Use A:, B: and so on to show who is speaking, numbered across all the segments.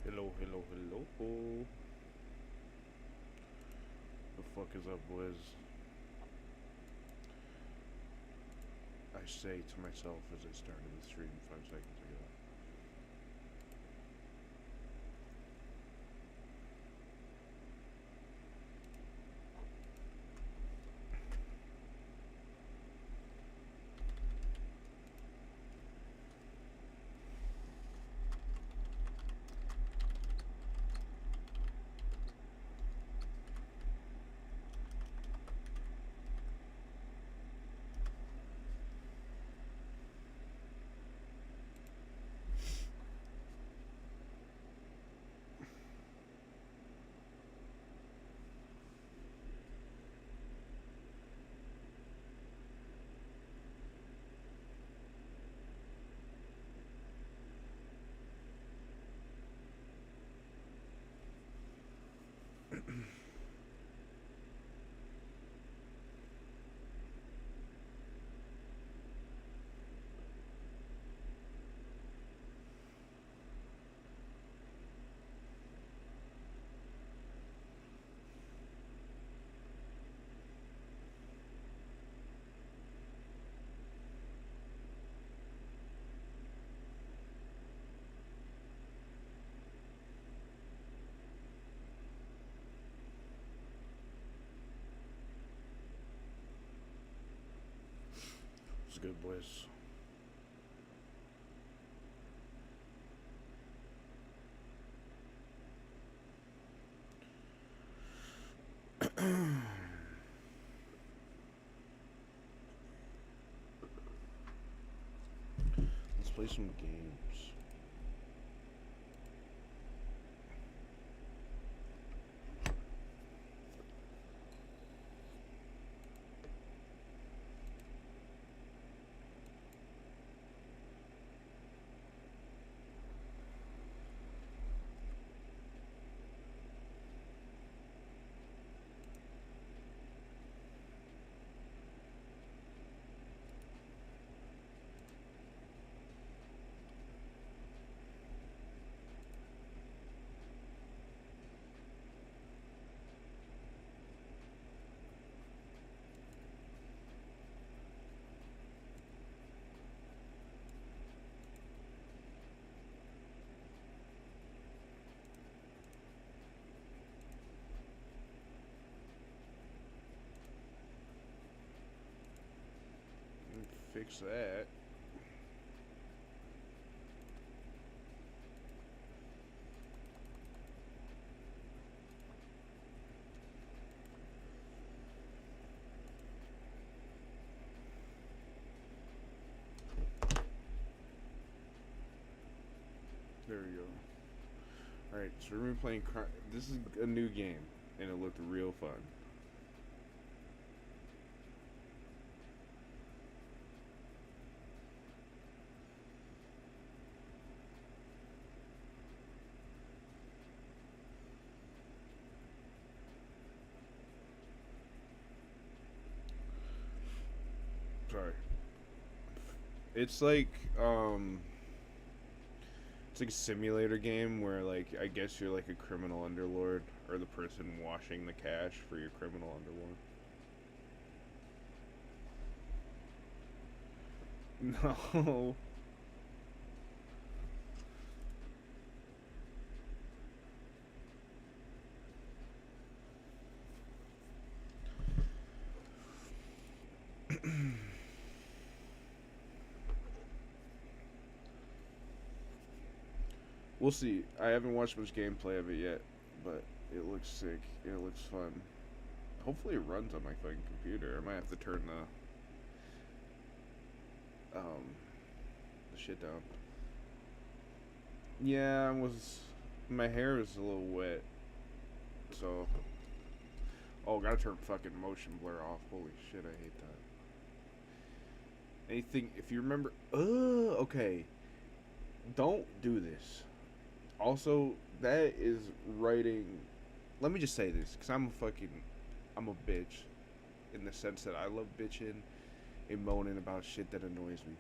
A: Hello, hello, hello. The fuck is up, boys? I say to myself as I started the stream 5 seconds ago. It's good, boys. Let's play some games. Fix that. There we go. Alright, so we're gonna be playing. This is a new game, and it looked real fun. Sorry. It's like, it's like a simulator game where, like, I guess you're like a criminal underlord or the person washing the cash for your criminal underlord. No. We'll see. I haven't watched much gameplay of it yet, but it looks sick. It looks fun. Hopefully it runs on my fucking computer. I might have to turn the shit down. Yeah, I was my hair is a little wet, so gotta turn fucking motion blur off. Holy shit, I hate that. Anything if you remember okay. Don't do this. Also, that is writing. Let me just say this, because I'm a bitch in the sense that I love bitching and moaning about shit that annoys me.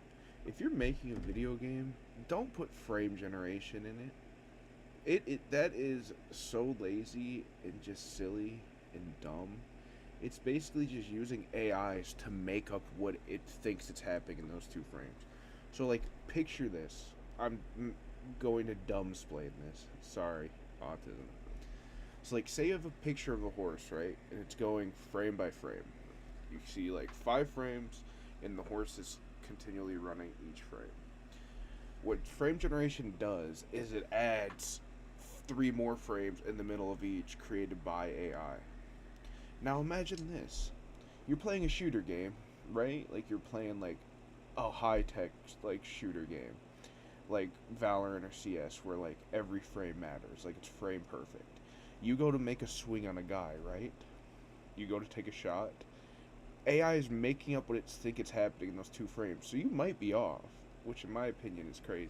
A: If you're making a video game, don't put frame generation in it. It that is so lazy and just silly and dumb. It's basically just using AIs to make up what it thinks it's happening in those two frames. So like, picture this. Going to dumb explain this. Sorry, autism. So like, say you have a picture of a horse, right, and it's going frame by frame. You see like 5 frames, and the horse is continually running each frame. What frame generation does is it adds 3 more frames in the middle of each created by AI. Now imagine this. You're playing a shooter game, right? Like you're playing like a high tech like shooter game. Like Valorant or CS where like every frame matters. Like it's frame perfect. You go to make a swing on a guy, right? You go to take a shot. AI is making up what it think it's happening in those 2 frames. So you might be off, which in my opinion is crazy.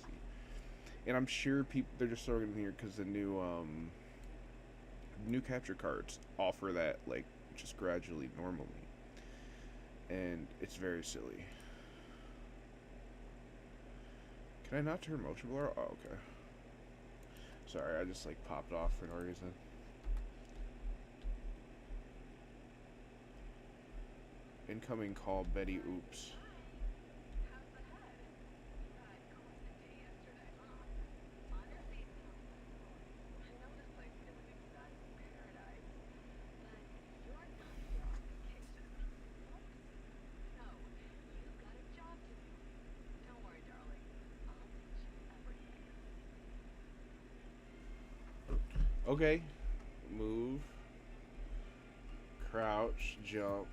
A: And I'm sure people they're just throwing it in here because the new capture cards offer that like just gradually normally, and it's very silly. Can I not turn motion blur? Oh, okay. Sorry, I just like popped off for no reason. Incoming call Betty. Oops. Okay. Move. Crouch. Jump.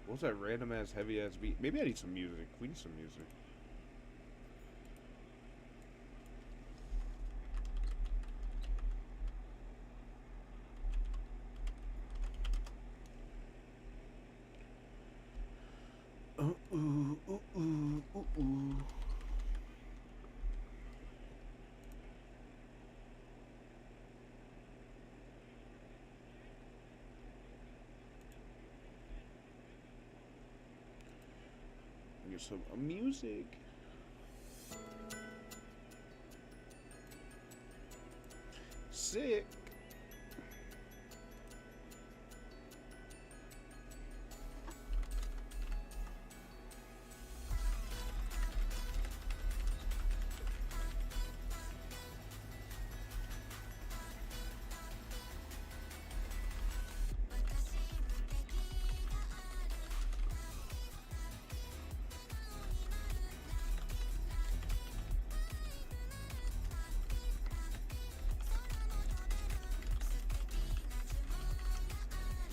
A: What's that random ass heavy ass beat? Maybe I need some music. We need some music. Ooh, ooh, ooh, ooh, ooh. Get some music. Sick.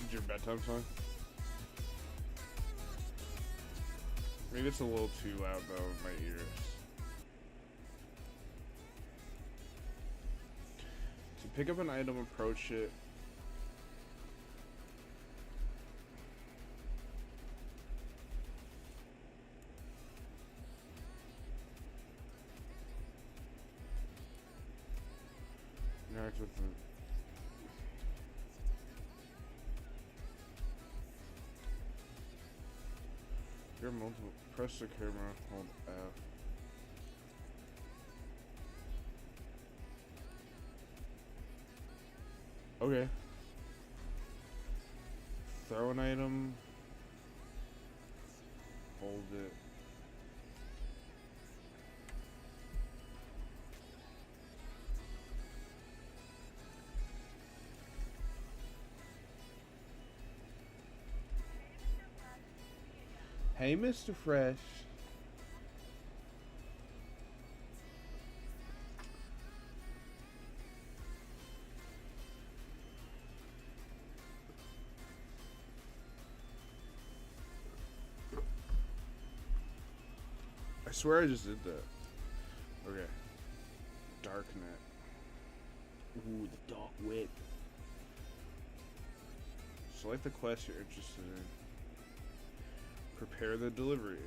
A: Is your bedtime song? Maybe it's a little too loud though in my ears. To pick up an item, approach it. Interact with the. Your multiple. Press the camera. Hold F. Okay. Throw an item. Hold it. Hey, Mr. Fresh. I swear I just did that. Okay. Darknet. Ooh, the dark web. Select the quest you're interested in. Prepare the delivery.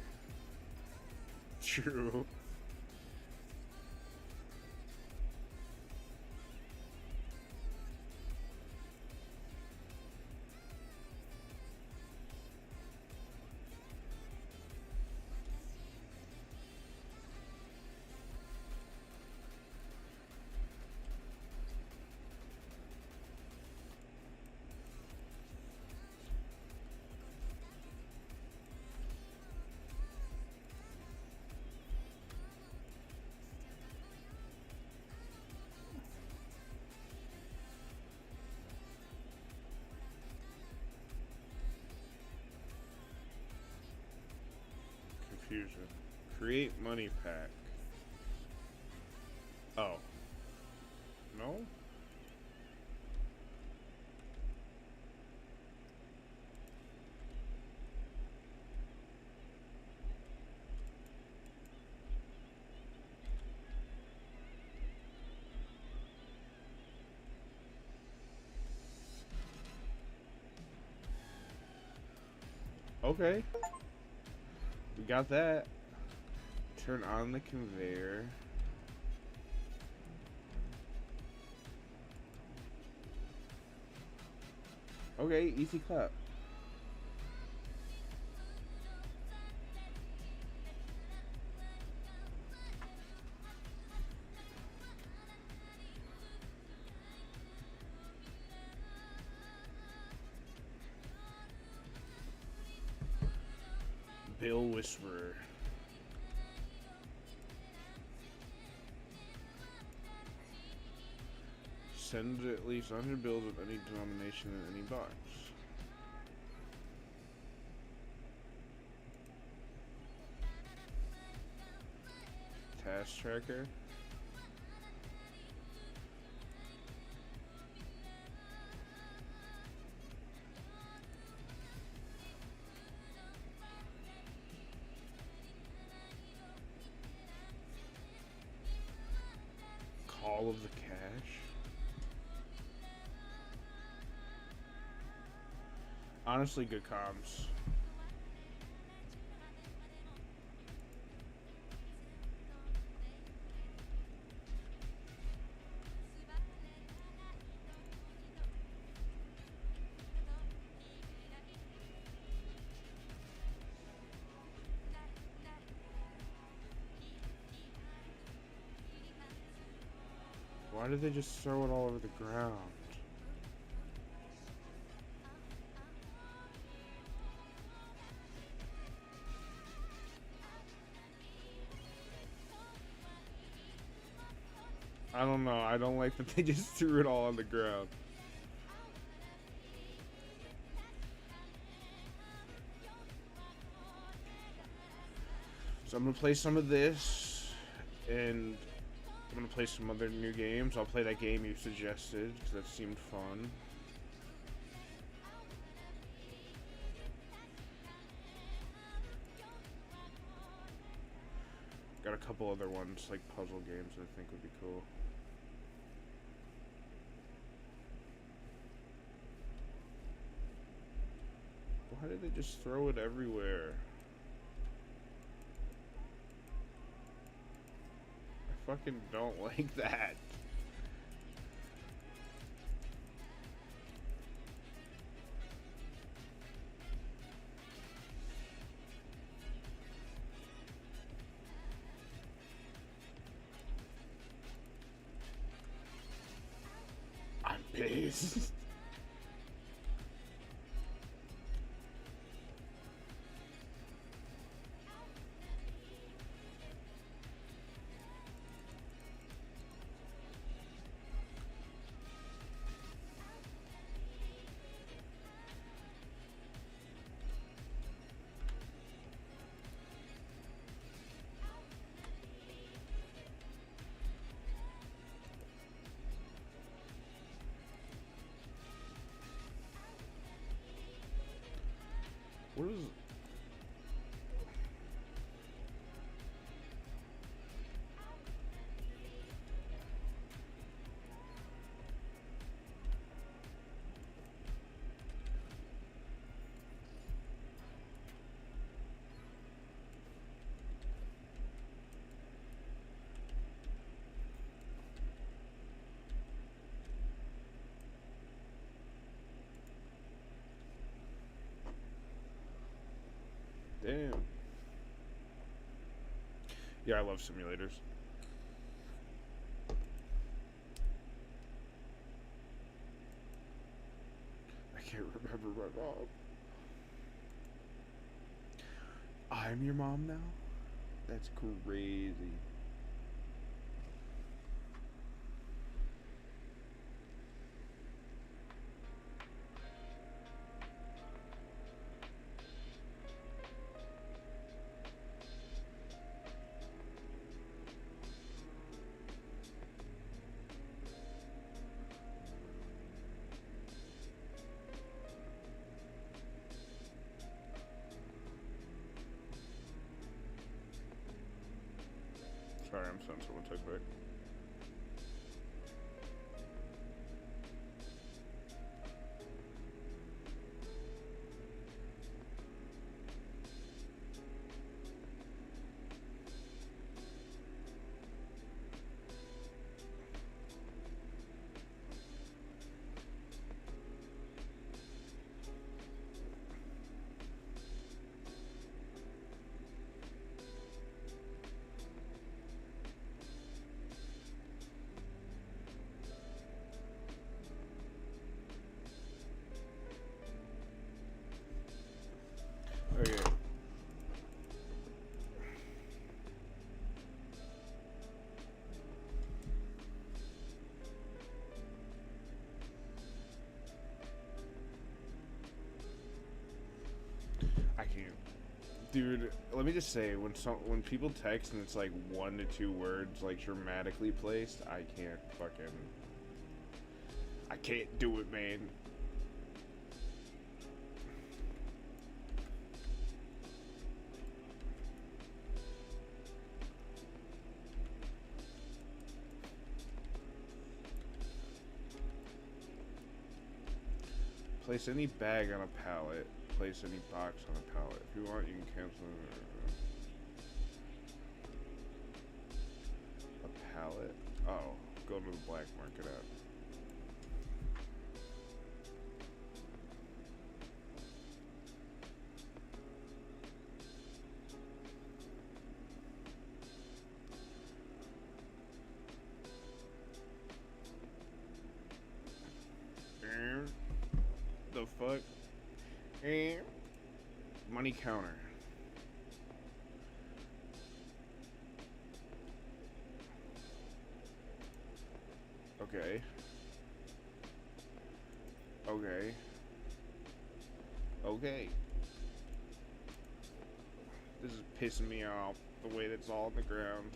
A: True. confusion. Create money pack. Oh. No? Okay. We got that. Turn on the conveyor. Okay, easy clap. Bill Whisperer. Send at least 100 bills of any denomination in any box. Task tracker. Call of the cash. Honestly, good comms. Why did they just throw it all over the ground? I don't know. I don't like that they just threw it all on the ground. So I'm gonna play some of this, and I'm gonna play some other new games. I'll play that game you suggested, because that seemed fun. Got a couple other ones, like puzzle games, that I think would be cool. Why did they just throw it everywhere? I fucking don't like that. I'm pissed. What is... Damn. Yeah, I love simulators. I can't remember my mom. I'm your mom now? That's crazy. Sorry, I'm sending someone to quick. Okay. I can't. Dude, let me just say, when people text and it's like 1 to 2 words like dramatically placed, I can't do it, man. Place any bag on a pallet. Place any box on a pallet. If you want, you can cancel a pallet. Oh, go to the black market app. The fuck? Money counter. Okay. Okay. Okay. This is pissing me off, the way that's all on the ground.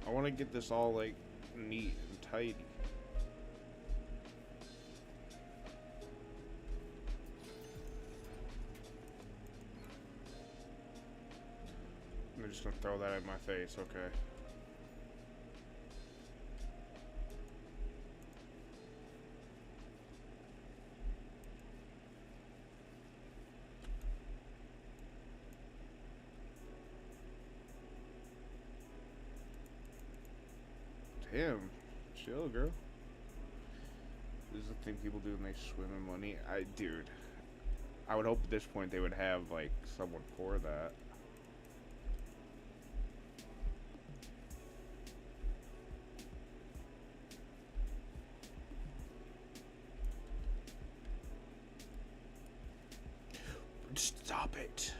A: I want to get this all, like, neat and tidy. I'm just gonna throw that in my face, okay. Damn, chill, girl. This is the thing people do when they swim in money. Dude, I would hope at this point they would have, like, someone for that. Stop it.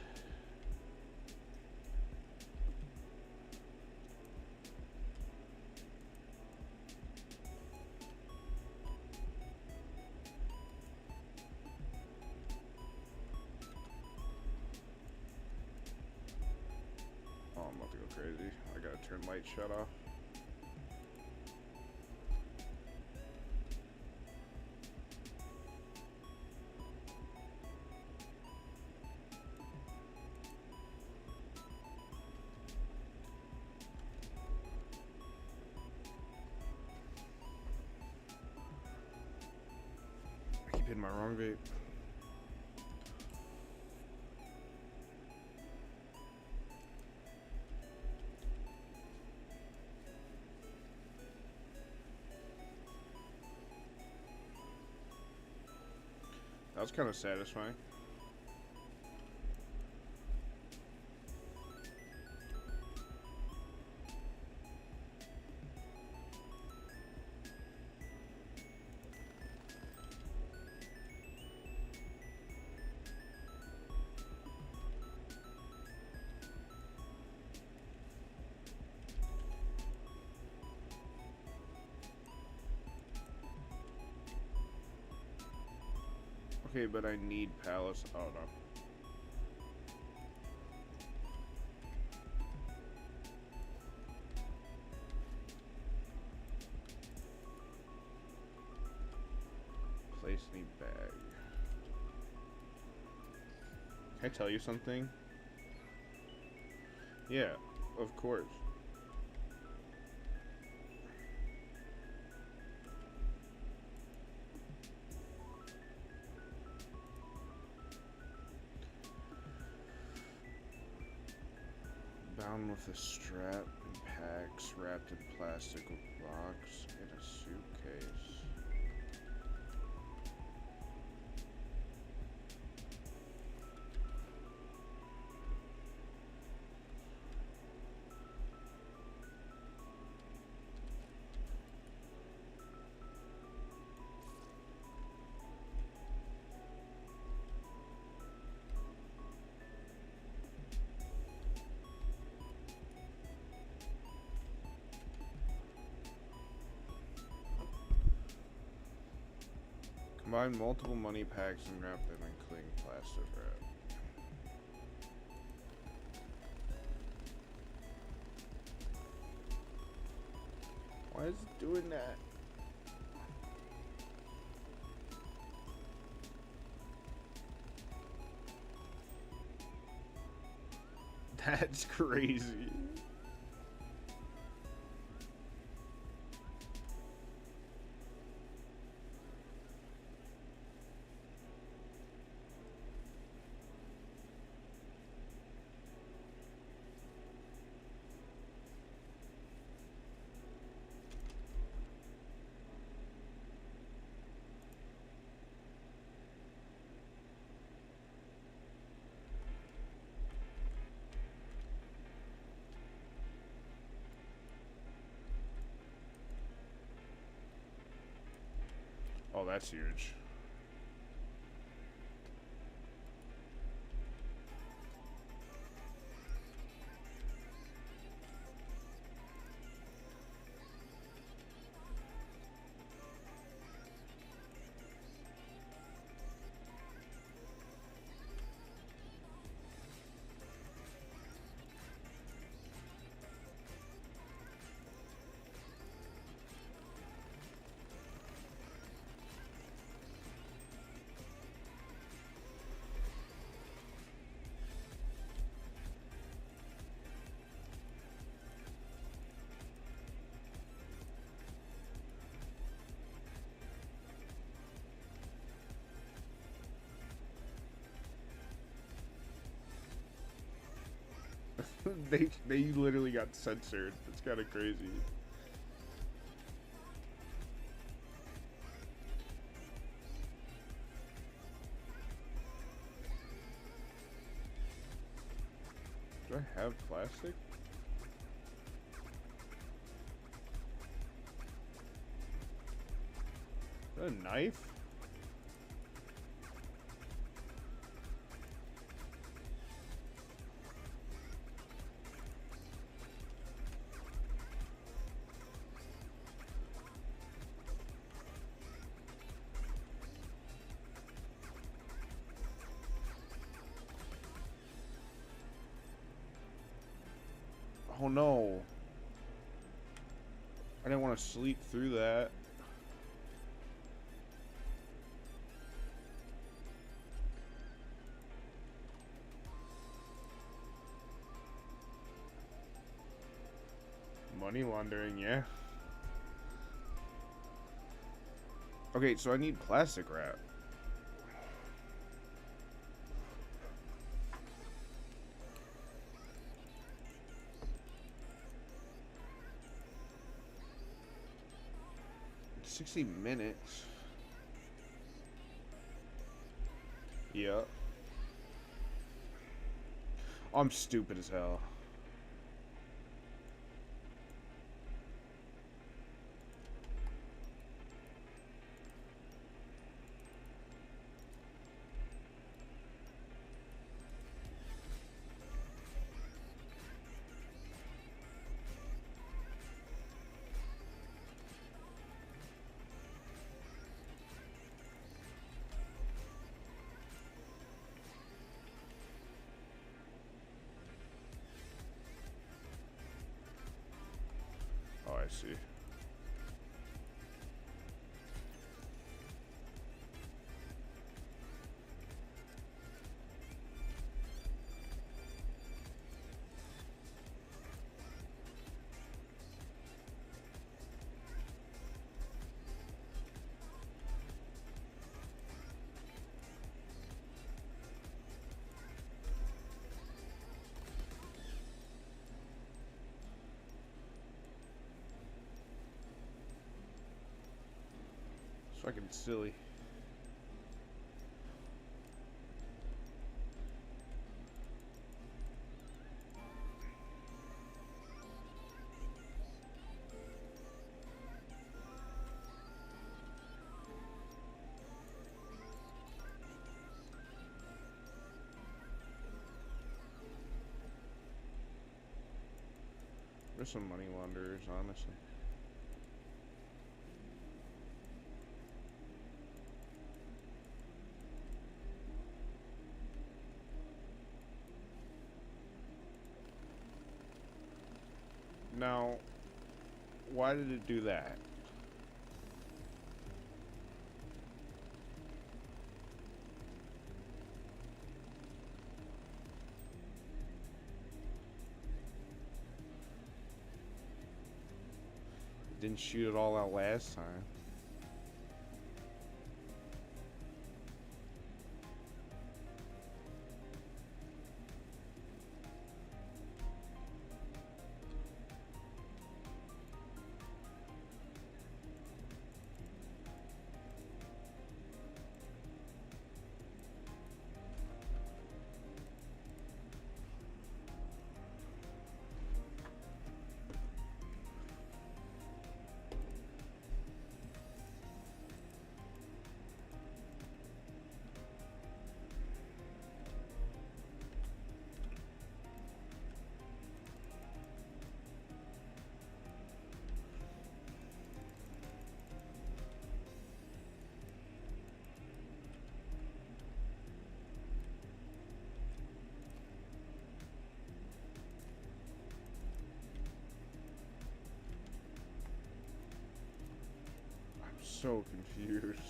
A: Oh, I'm about to go crazy. I gotta turn light shut off. I keep hitting my wrong vape. That was kind of satisfying. Okay, but I need palace. Oh no. Place any bag. Can I tell you something? Yeah, of course. Bound with a strap and packs wrapped in plastic box in a suitcase. Combine multiple money packs and wrap them in cling plastic wrap. Why is it doing that? That's crazy. Oh, that's huge. they literally got censored. It's kind of crazy. Do I have plastic? Is that a knife? Oh no. I didn't want to sleep through that. Money laundering, yeah. Okay, so I need plastic wrap. It's 60 minutes. Yep. I'm stupid as hell. see. It's fucking silly. There's some money launderers, honestly. Now, why did it do that? It didn't shoot it all out last time. I'm so confused.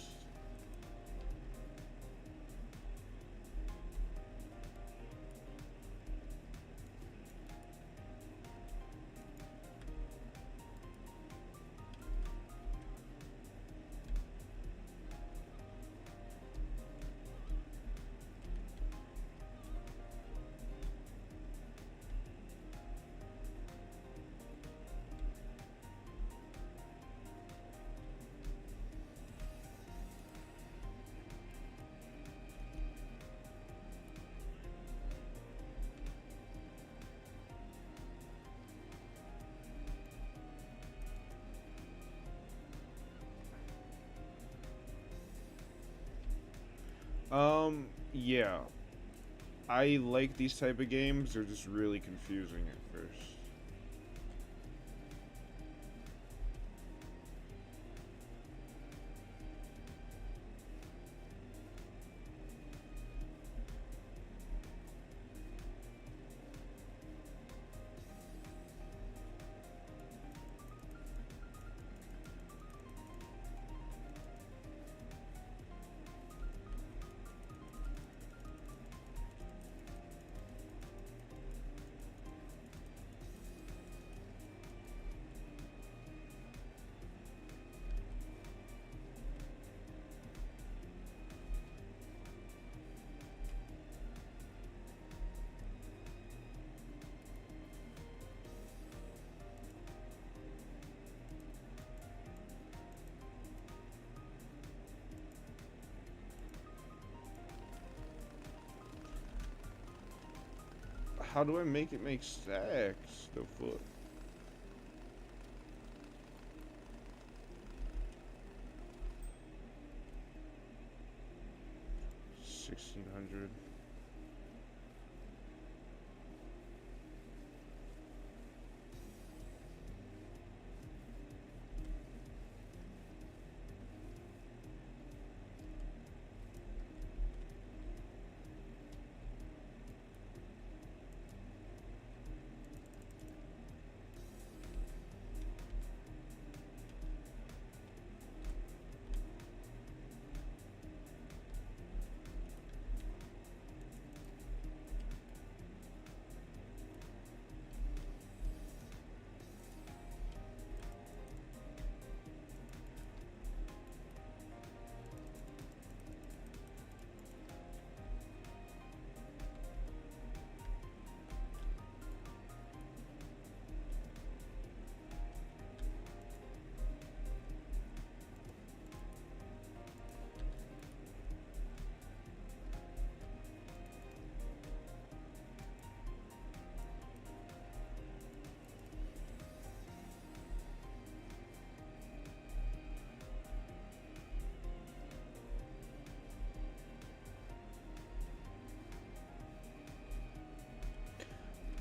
A: Yeah. I like these type of games. They're just really confusing at first. How do I make it make stacks? The fuck? $1,600.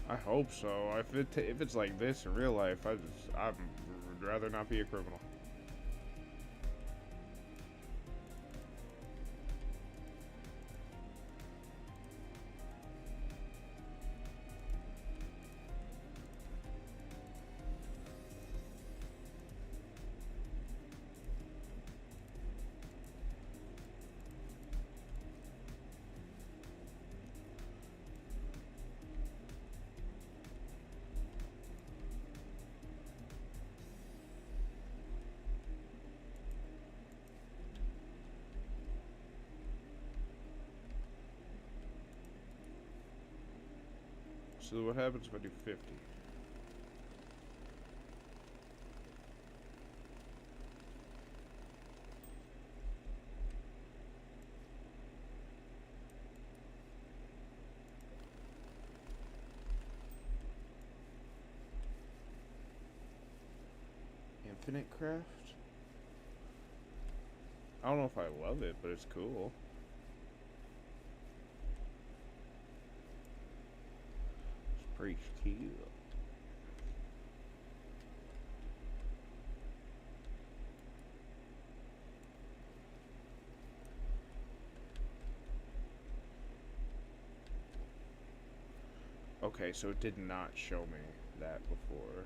A: I hope so. If it's like this in real life, I would rather not be a criminal. So what happens if I do 50? Infinite craft? I don't know if I love it, but it's cool. It's pretty cute. Okay, so it did not show me that before.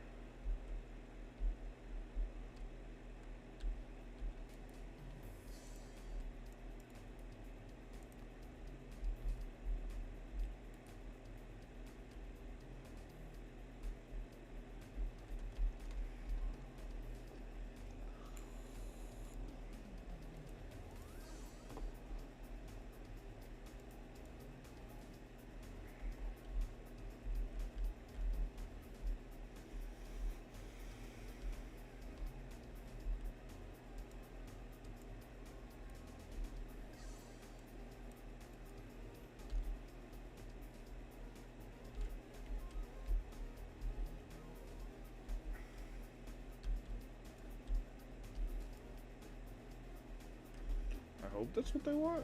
A: I hope that's what they want.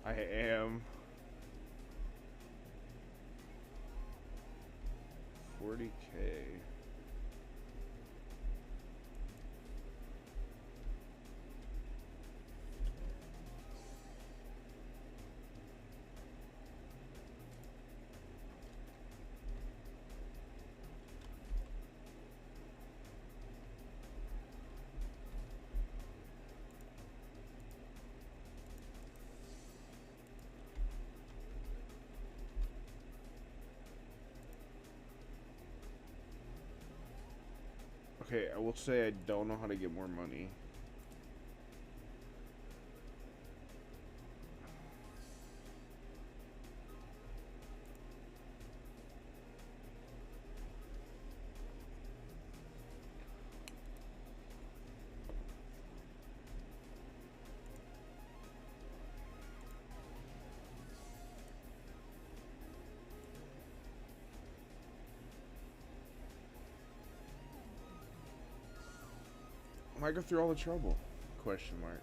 A: I am 40K. Okay, I will say I don't know how to get more money. Why go through all the trouble? Question mark.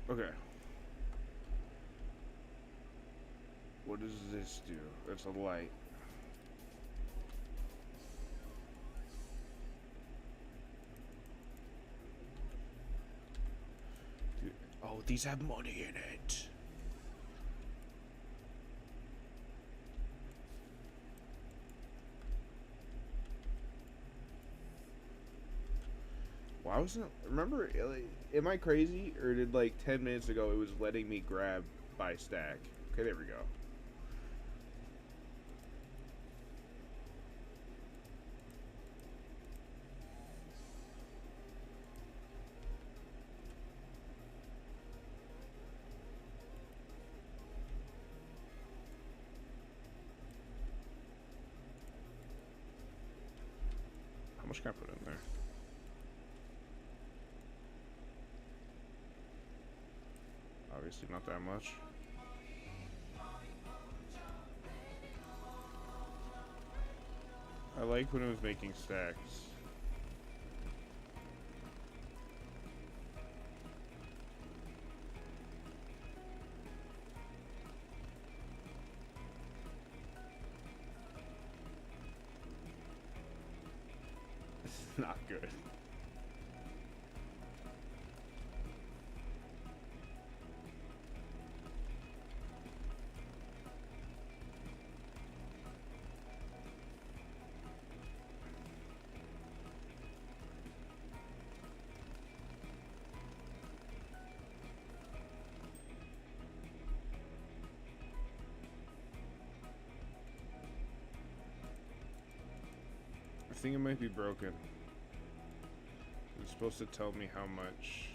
A: Okay. What does this do? It's a light. Dude. Oh, these have money in it. Why wasn't it, remember, am I crazy? Or did like 10 minutes ago it was letting me grab by stack? Okay, there we go. much can I put in there? Obviously not that much. I like when it was making stacks. This is not good. I think it might be broken. It's supposed to tell me how much.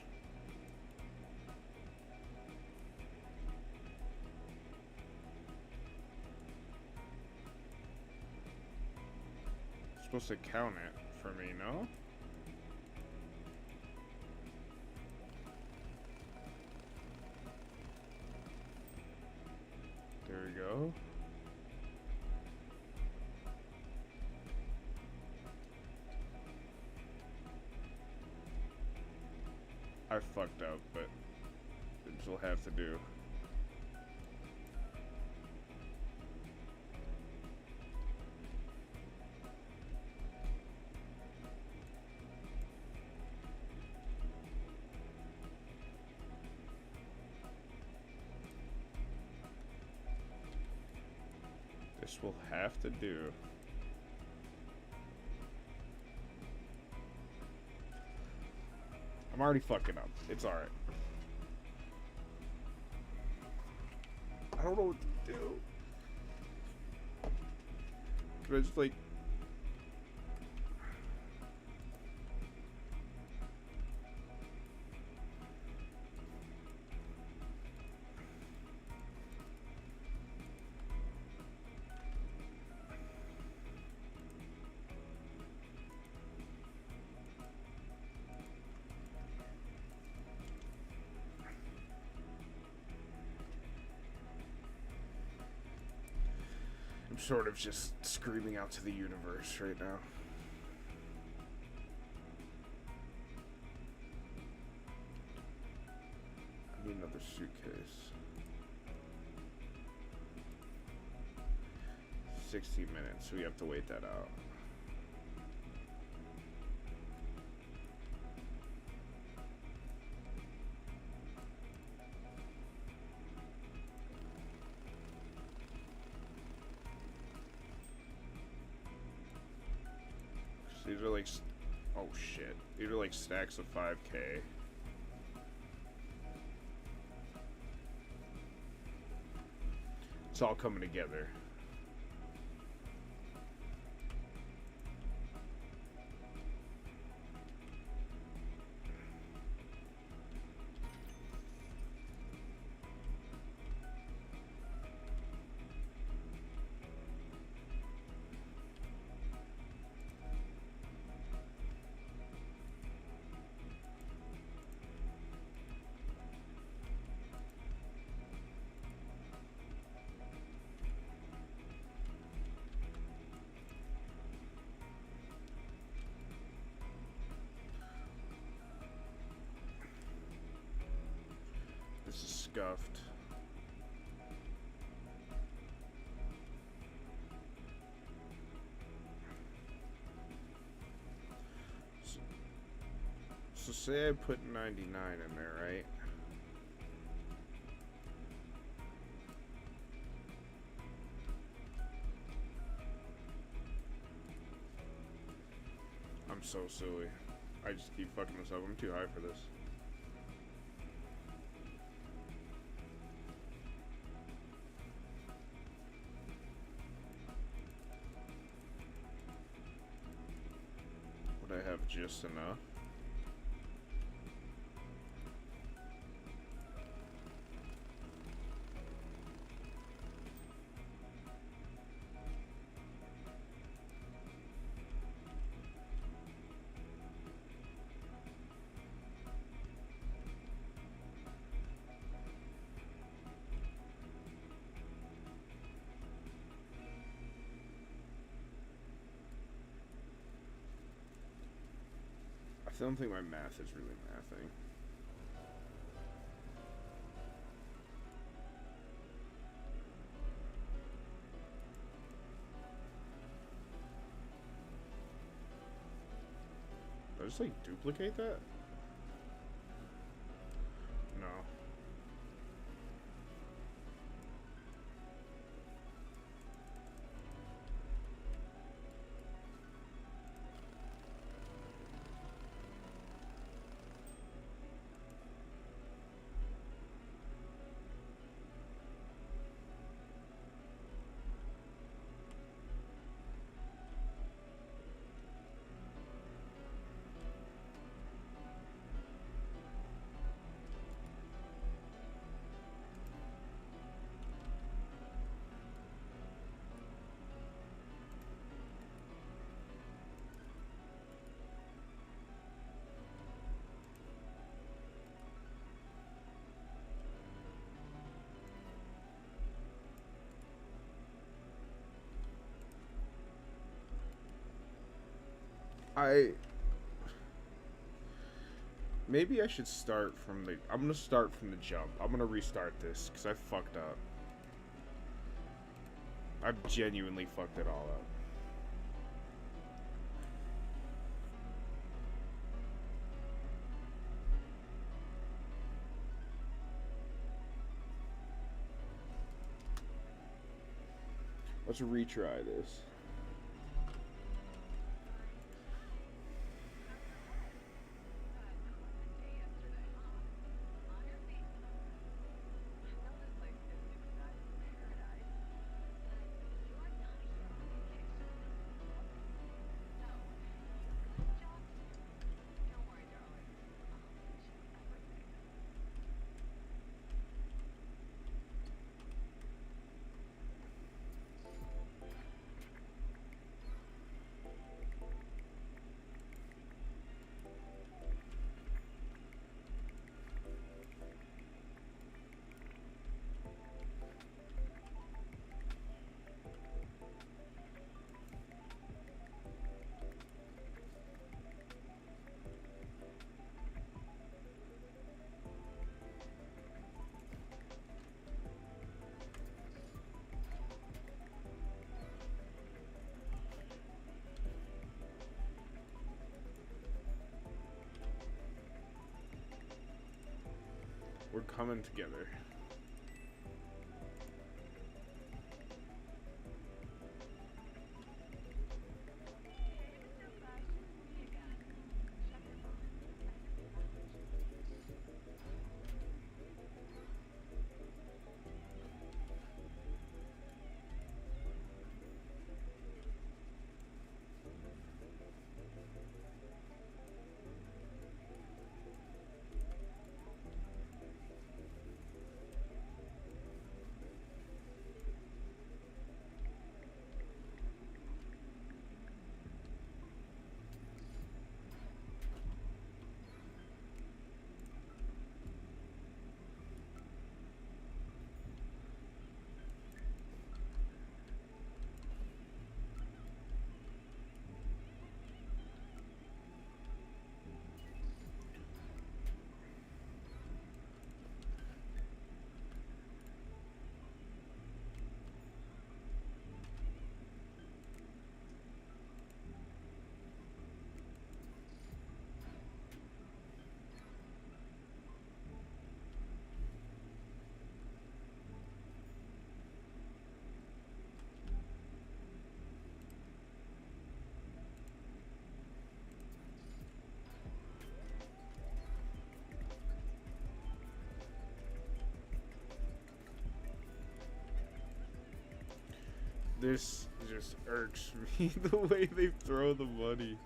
A: It's supposed to count it for me, no? There we go. I fucked up, but this will have to do. This will have to do. I'm already fucking up. It's alright. I don't know what to do. Can I just like... I'm sort of just screaming out to the universe right now. I need another suitcase. 60 minutes, so we have to wait that out. These are like, oh shit. These are like stacks of 5K. It's all coming together. This is scuffed. So say I put 99 in there, right? I'm so silly. I just keep fucking this up. I'm too high for this. Would I have just enough? I don't think my math is really mathing. Did I just like duplicate that? No. Maybe I should start from the... I'm gonna start from the jump. I'm gonna restart this, because I fucked up. I've genuinely fucked it all up. Let's retry this. We're coming together. This just irks me, the way they throw the money.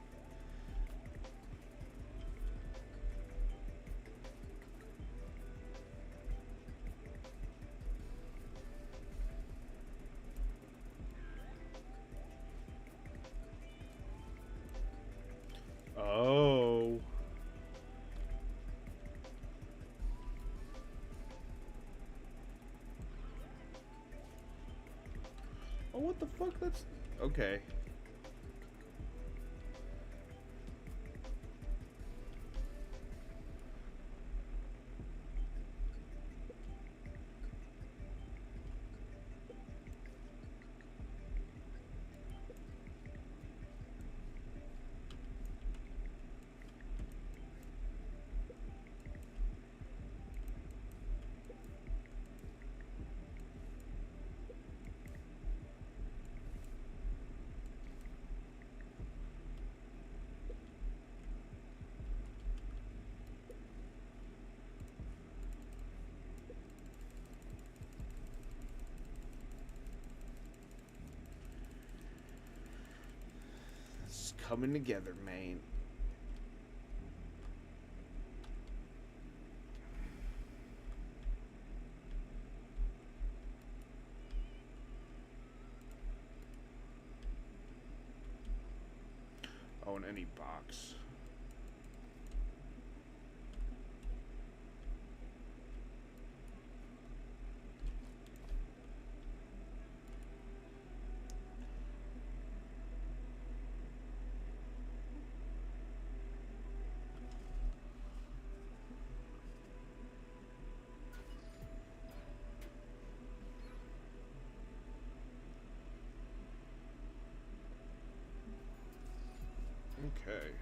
A: Oh. Oh, what the fuck? That's... Okay. coming together, man. Oh, in any box. Okay.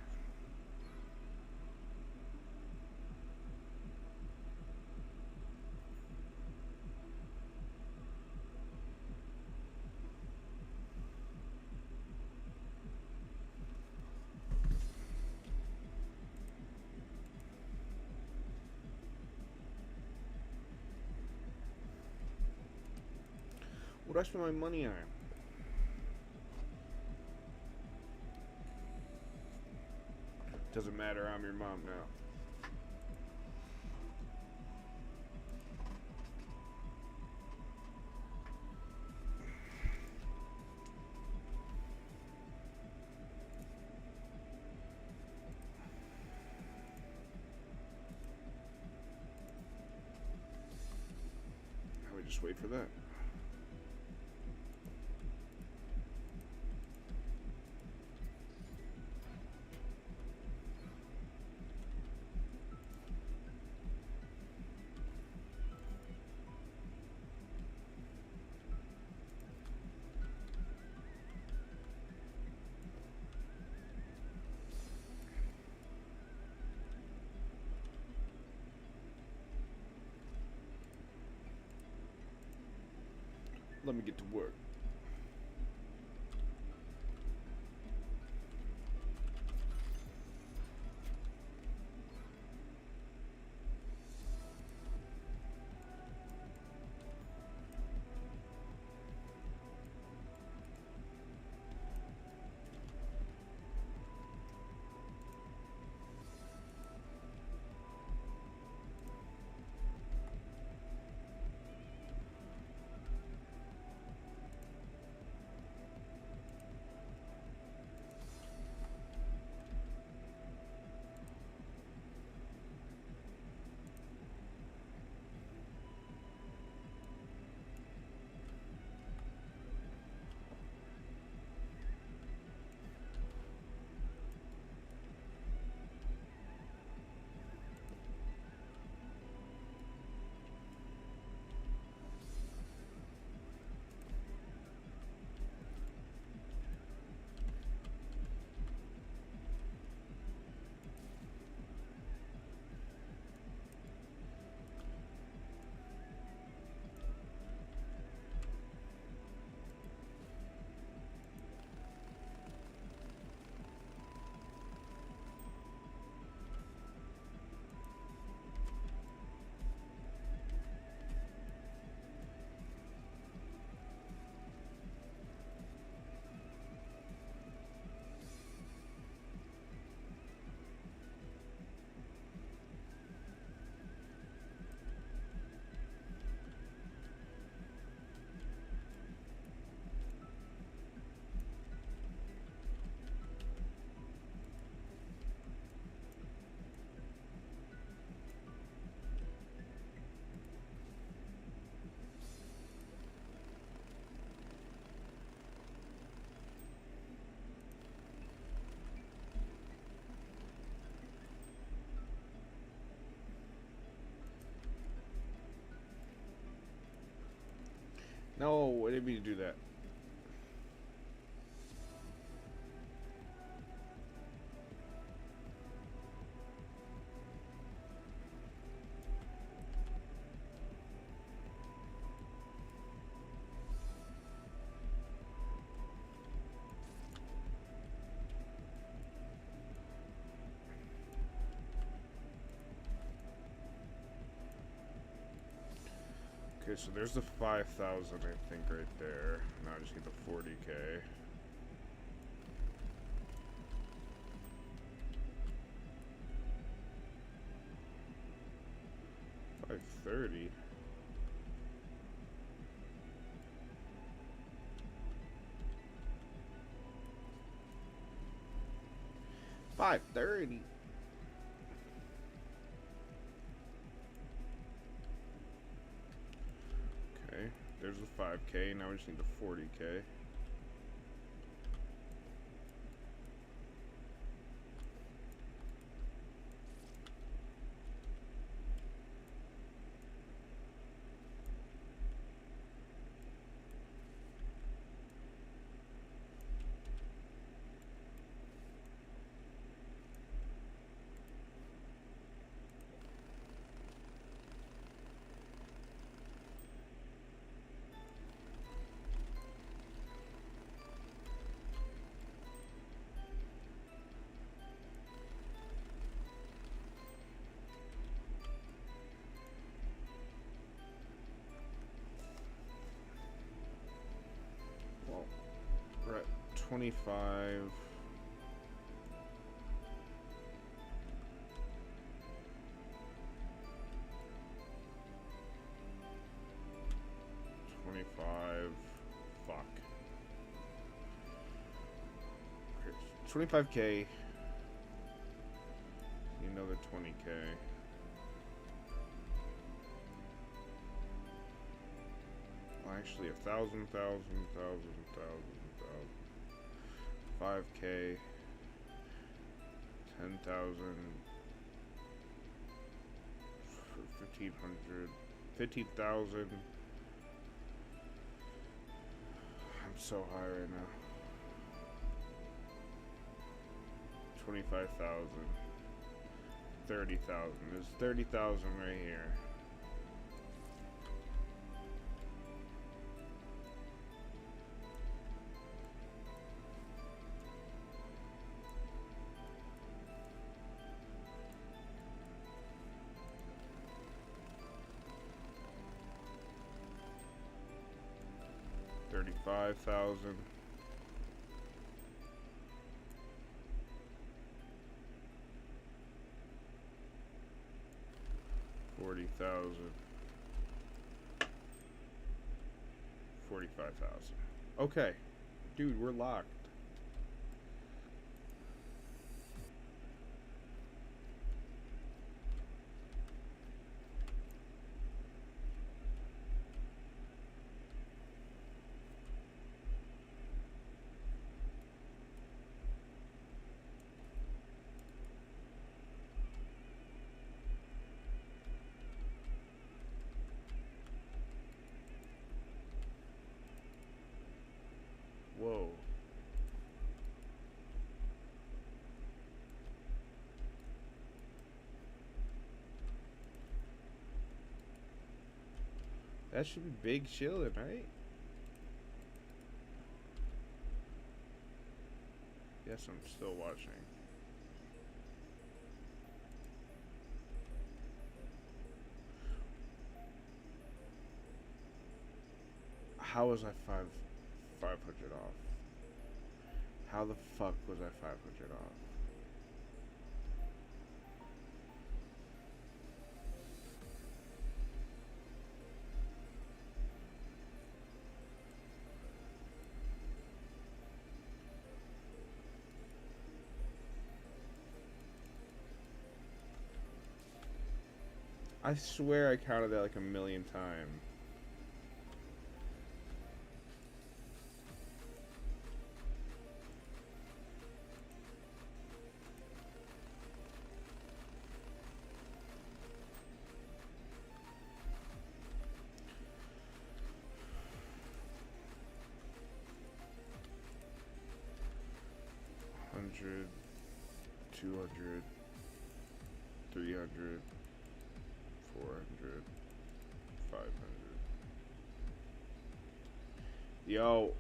A: What do I spend my money on? Doesn't matter, I'm your mom now. Now we just wait for that. Let me get to work. No, I didn't mean to do that. Okay, so there's the 5,000, I think, right there. Now I just get the 40K. 530. $530. Okay, there's the 5K. Now we just need the 40K. Well, we're at 25. Fuck. 25K. Another 20K. Well, actually, 1,000. 5K. 10,000. 1,500. 15,000. I'm so high right now. 25,000. 30,000. There's 30,000 right here. $35,000. $40,000. 45,000. Okay. Dude, we're locked. Whoa. That should be big chilling, right? Yes, I'm still watching. How was I 500 off? How the fuck was I 500 off? I swear I counted that like a million times. $100, $200, $300, $400, $500. Yo.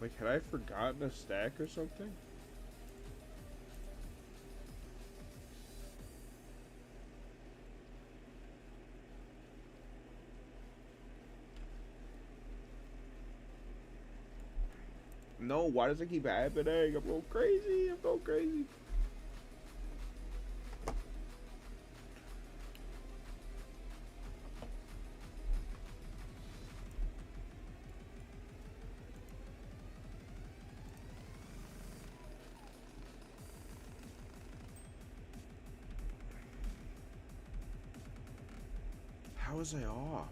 A: Like, had I forgotten a stack or something? No, why does it keep happening? I'm going crazy. I'm going crazy. How was I off?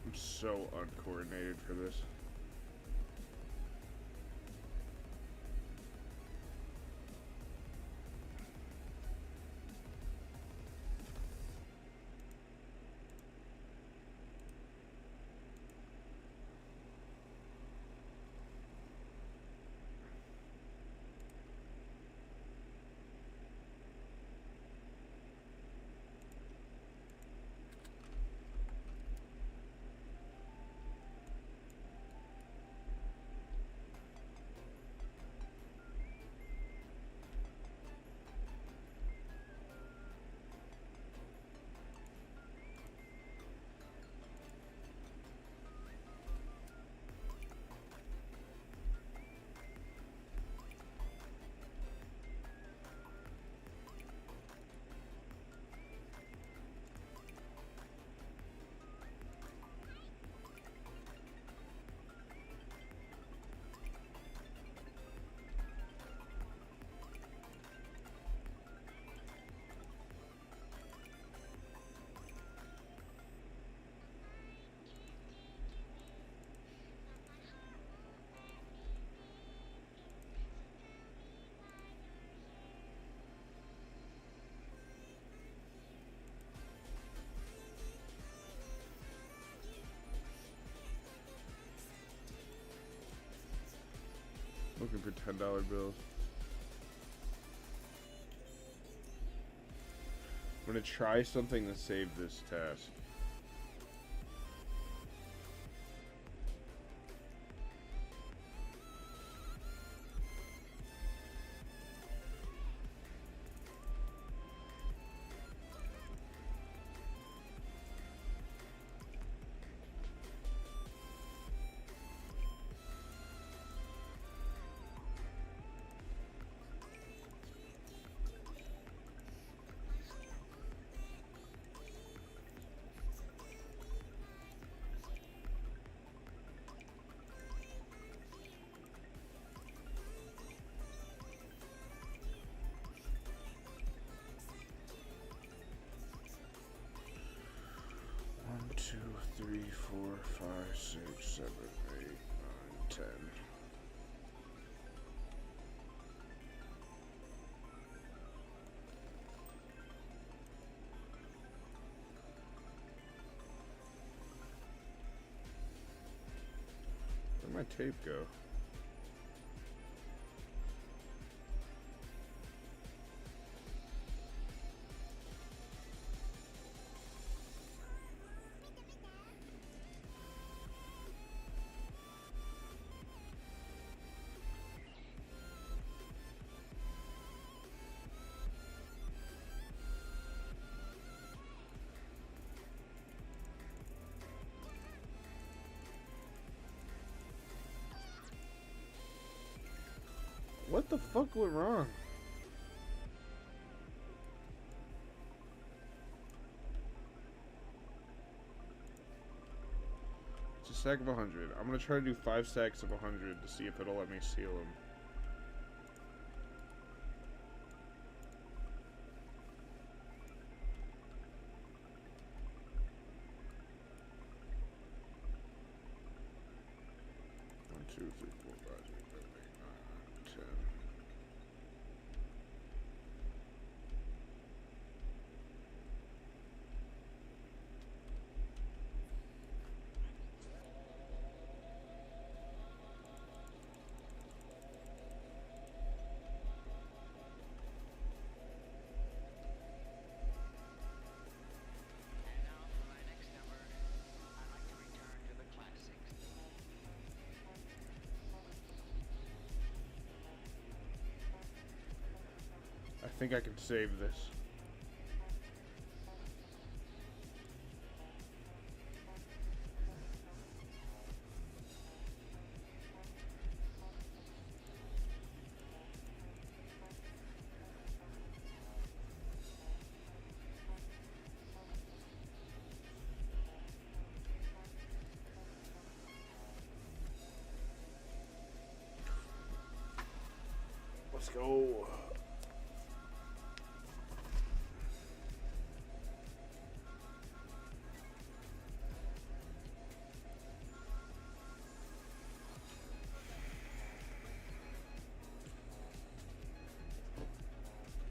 A: I'm so uncoordinated for this. Looking for $10 bills. I'm gonna try something to save this task. One, two, three, 4, 5, 6, 7, 8, 9, 10. Where'd my tape go? What the fuck went wrong? It's a stack of 100. I'm gonna try to do 5 stacks of 100 to see if it'll let me seal them. 2, 3, 4, 5, 6, 7, 8, 9, 10. I think I can save this. Let's go.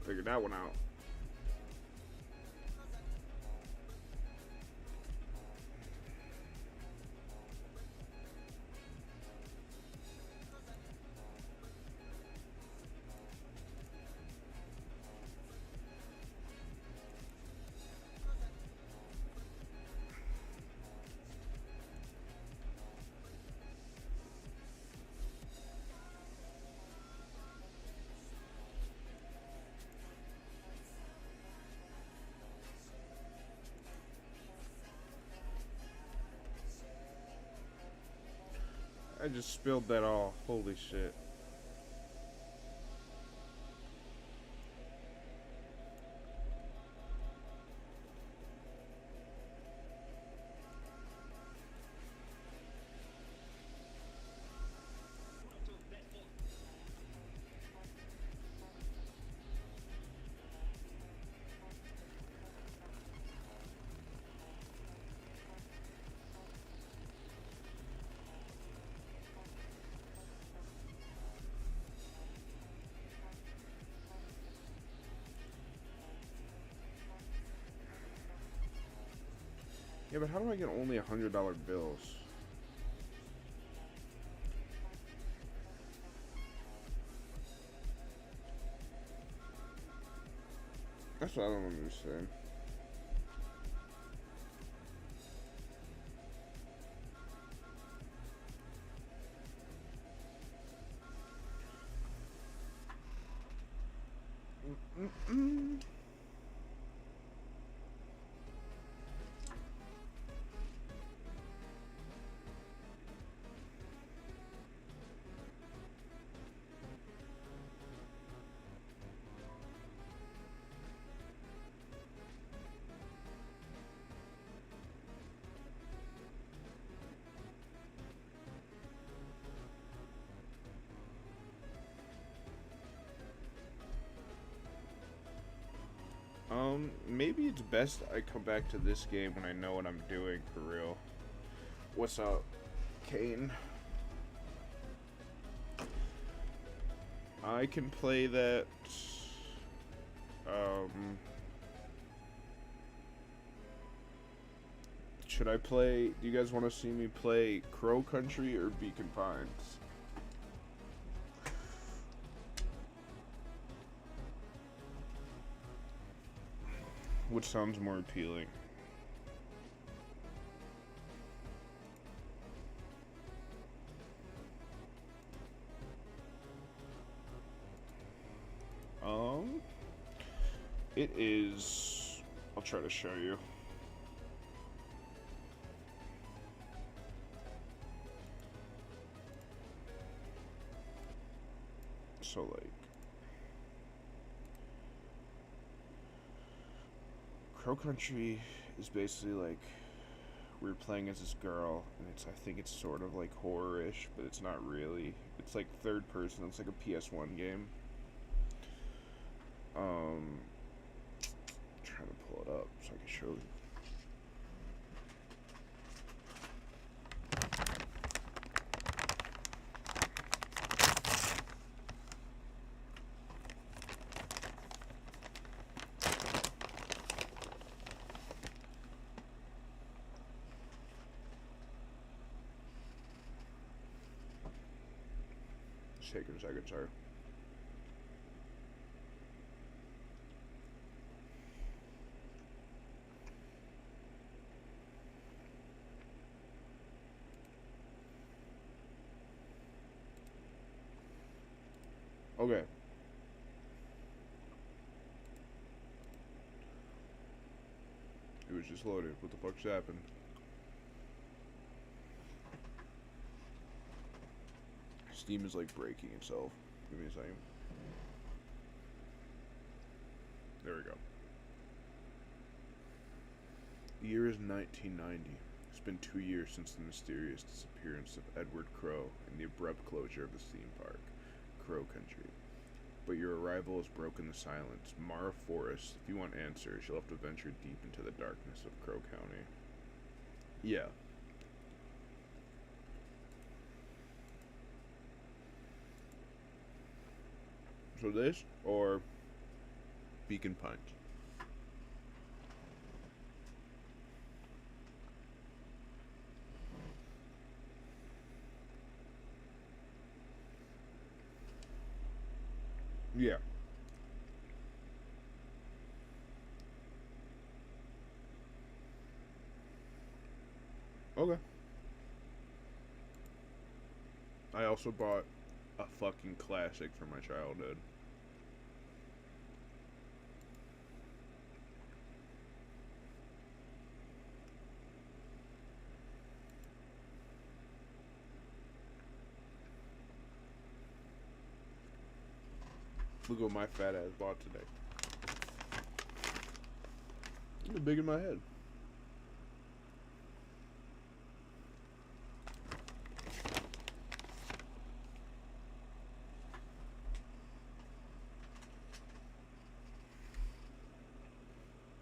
A: Figured that one out. I just spilled that all. Holy shit. Yeah, but how do I get only $100 bills? That's what I don't understand. Maybe it's best I come back to this game when I know what I'm doing for real. What's up, Kane? I can play that. Should I play? Do you guys want to see me play Crow Country or Beacon Pines? Which sounds more appealing? It is. I'll try to show you. So like. Crow Country is basically like we're playing as this girl, and I think it's sort of like horror-ish, but it's not really. It's like third person. It's like a PS1 game. Trying to pull it up so I can show you. It's taking a second, sorry. Okay. It was just loaded. What the fuck's happened? Steam is like breaking itself. Give me a second. There we go. The year is 1990. It's been 2 years since the mysterious disappearance of Edward Crow and the abrupt closure of the theme park, Crow Country. But your arrival has broken the silence. Mara Forest, if you want answers, you'll have to venture deep into the darkness of Crow County. Yeah. So this, or Beacon Pines? Yeah. Okay. I also bought a fucking classic for my childhood. Look what my fat ass bought today. It's big in my head.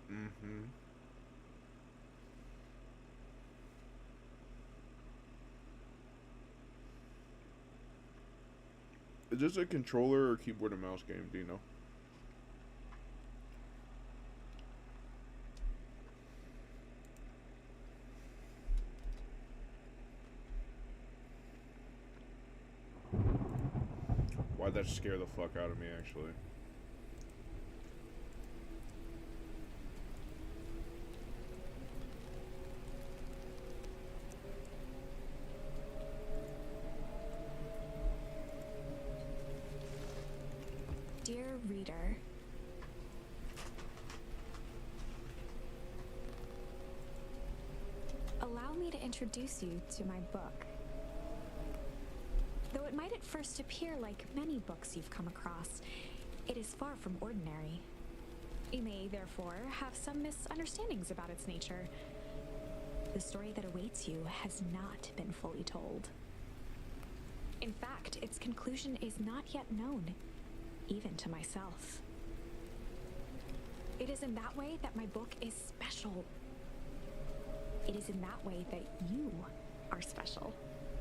A: Mm-hmm. Is this a controller or keyboard and mouse game? Do you know? Why'd that scare the fuck out of me, actually?
B: Dear reader, allow me to introduce you to my book. Though it might at first appear like many books you've come across, it is far from ordinary. You may, therefore, have some misunderstandings about its nature. The story that awaits you has not been fully told. In fact, its conclusion is not yet known, even to myself. It is in that way that my book is special. It is in that way that you are special.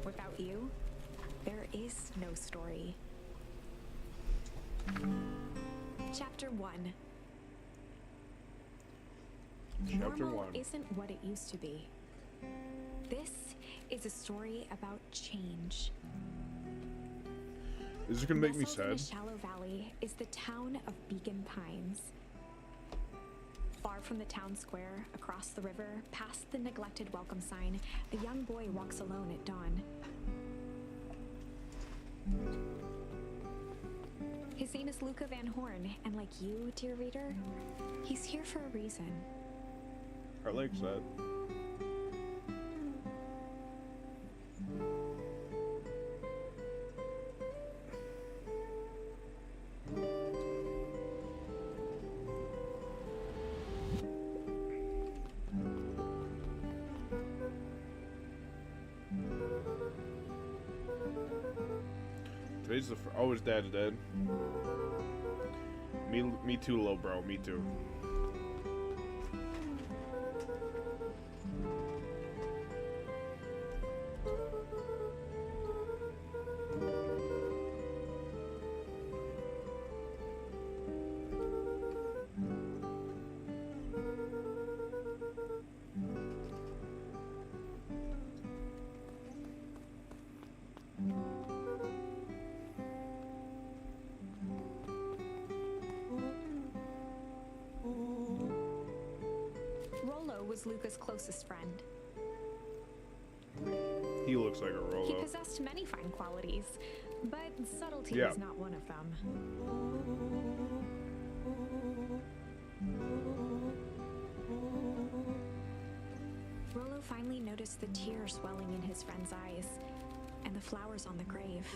B: Without you, there is no story. Chapter 1.
A: Chapter
B: Normal
A: 1.
B: isn't what it used to be. This is a story about change.
A: Is it gonna make me
B: Nestled in
A: sad?
B: a shallow valley is the town of Beacon Pines. Far from the town square, across the river, past the neglected welcome sign, a young boy walks alone at dawn. His name is Luca Van Horn, and like you, dear reader, he's here for a reason.
A: I like that. Today's the oh, his dad's dead. Me too, little bro. Me too.
B: was Luca's closest friend.
A: He looks like a
B: He
A: Rolo.
B: possessed many fine qualities, but subtlety
A: Yeah.
B: was not one of them. Rolo finally noticed the tears swelling in his friend's eyes and the flowers on the grave.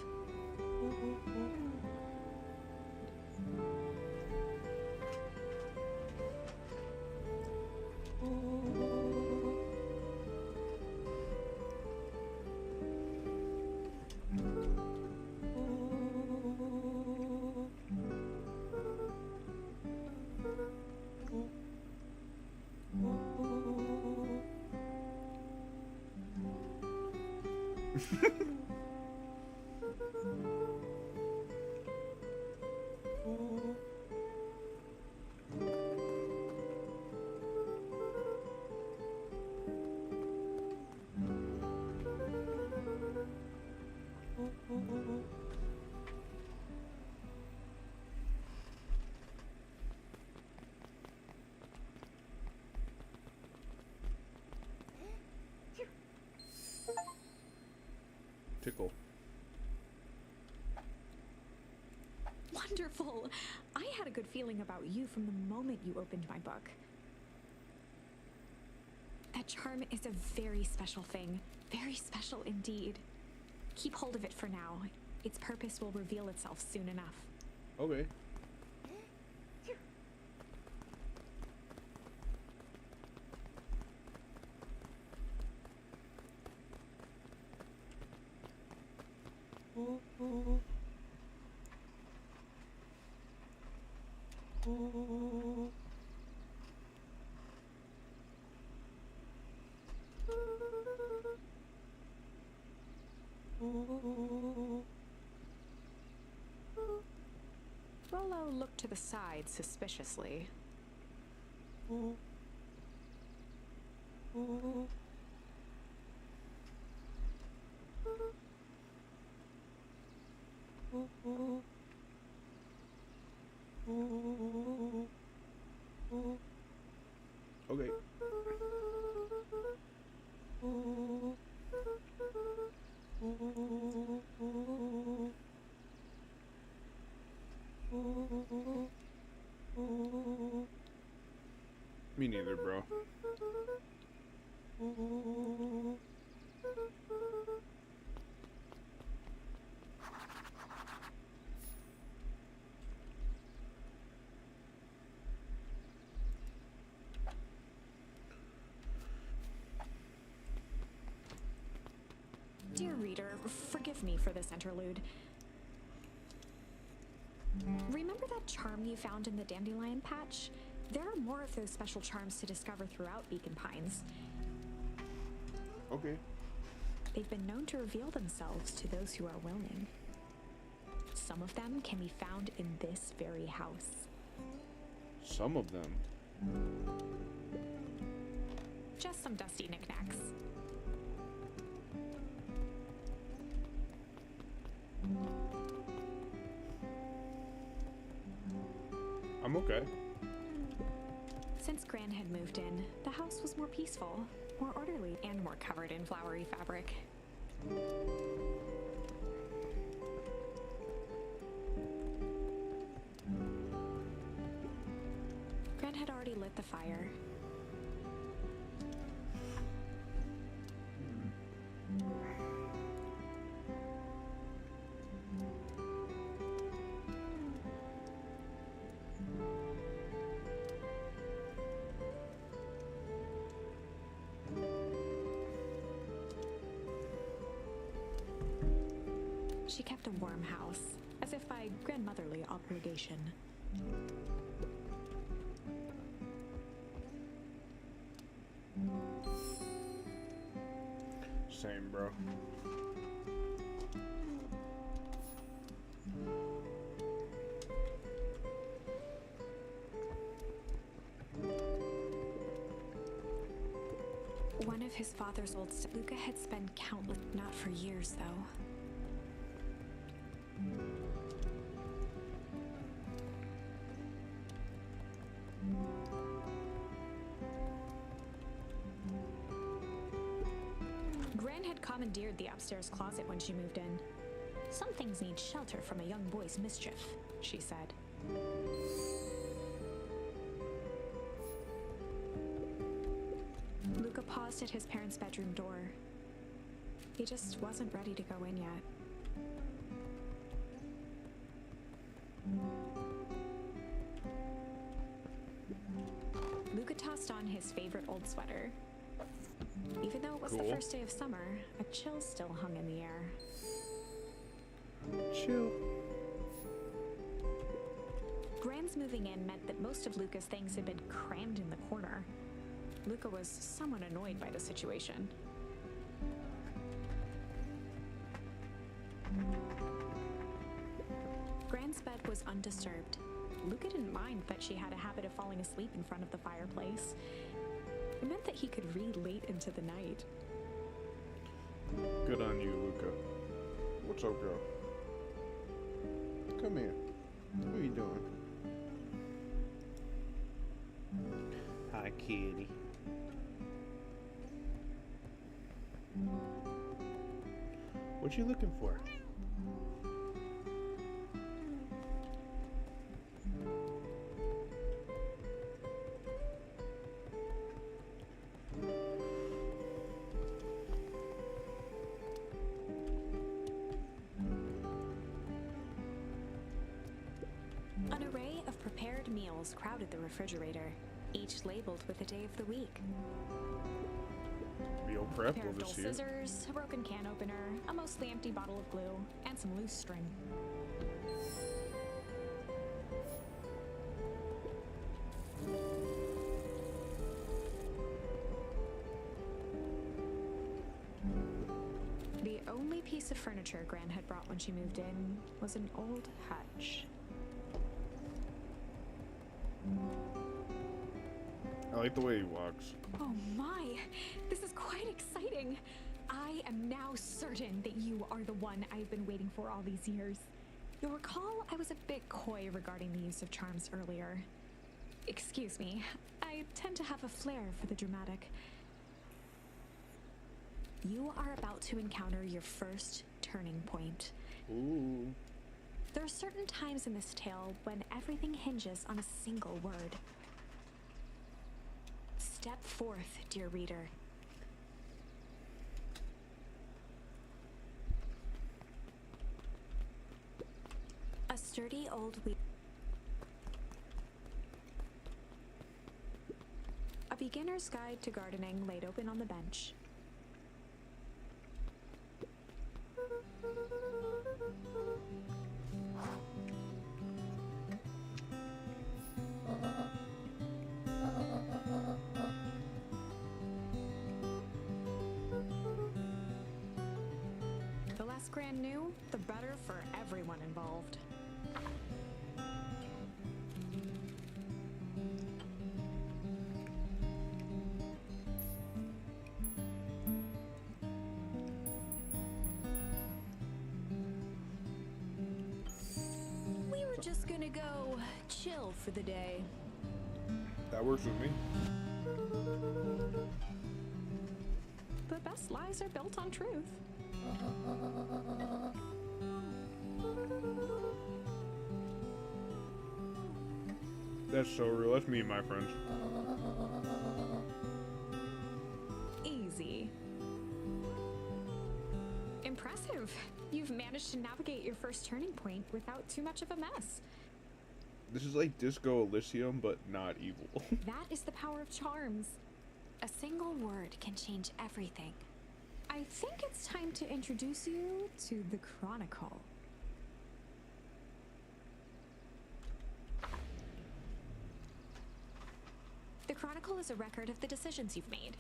A: Tickle.
B: Wonderful! I had a good feeling about you from the moment you opened my book. That charm is a very special thing. Very special indeed. Keep hold of it for now. Its purpose will reveal itself soon enough.
A: Okay.
B: Rolo looked to the side suspiciously.
A: Okay. Me neither, bro.
B: Dear reader, forgive me for this interlude. Remember that charm you found in the dandelion patch? There are more of those special charms to discover throughout Beacon Pines.
A: Okay.
B: They've been known to reveal themselves to those who are willing. Some of them can be found in this very house.
A: Some of them.
B: Just some dusty knickknacks.
A: I'm okay.
B: Since Gran had moved in, the house was more peaceful, more orderly, and more covered in flowery fabric. Gran had already lit the fire. She kept a warm house, as if by grandmotherly obligation.
A: Same, bro.
B: One of his father's old Luca had spent countless, not for years though. commandeered the upstairs closet when she moved in. Some things need shelter from a young boy's mischief, she said. Luca paused at his parents' bedroom door. He just wasn't ready to go in yet. Luca tossed on his favorite old sweater. Even though it was the first day of summer, a chill still hung in the air.
A: Chill.
B: Gran's moving in meant that most of Luca's things had been crammed in the corner. Luca was somewhat annoyed by the situation. Gran's bed was undisturbed. Luca didn't mind that she had a habit of falling asleep in front of the fireplace. It meant that he could read late into the night.
A: Good on you, Luca. What's up, girl? Come here. What are you doing? Hi, kitty. What you looking for?
B: An array of prepared meals crowded the refrigerator, each labeled with the day of the week.
A: Meal
B: A
A: prep,
B: pair
A: we'll
B: of dull
A: just see.
B: scissors, a broken can opener, a mostly empty bottle of glue, and some loose string. The only piece of furniture Gran had brought when she moved in was an old hutch.
A: I like the way he walks.
B: Oh my, this is quite exciting. I am now certain that you are the one I've been waiting for all these years. You'll recall I was a bit coy regarding the use of charms earlier. Excuse me, I tend to have a flair for the dramatic. You are about to encounter your first turning point.
A: Ooh.
B: There are certain times in this tale when everything hinges on a single word. Step forth, dear reader. A sturdy old A beginner's guide to gardening laid open on the bench. The less Gran knew, the better for everyone involved. We were just gonna go chill for the day.
A: That works with me.
B: The best lies are built on truth.
A: That's so real. That's me and my friends.
B: Easy. Impressive. You've managed to navigate your first turning point without too much of a mess.
A: This is like Disco Elysium, but not evil.
B: That is the power of charms. A single word can change everything. I think it's time to introduce you to the Chronicle. The Chronicle is a record of the decisions you've made.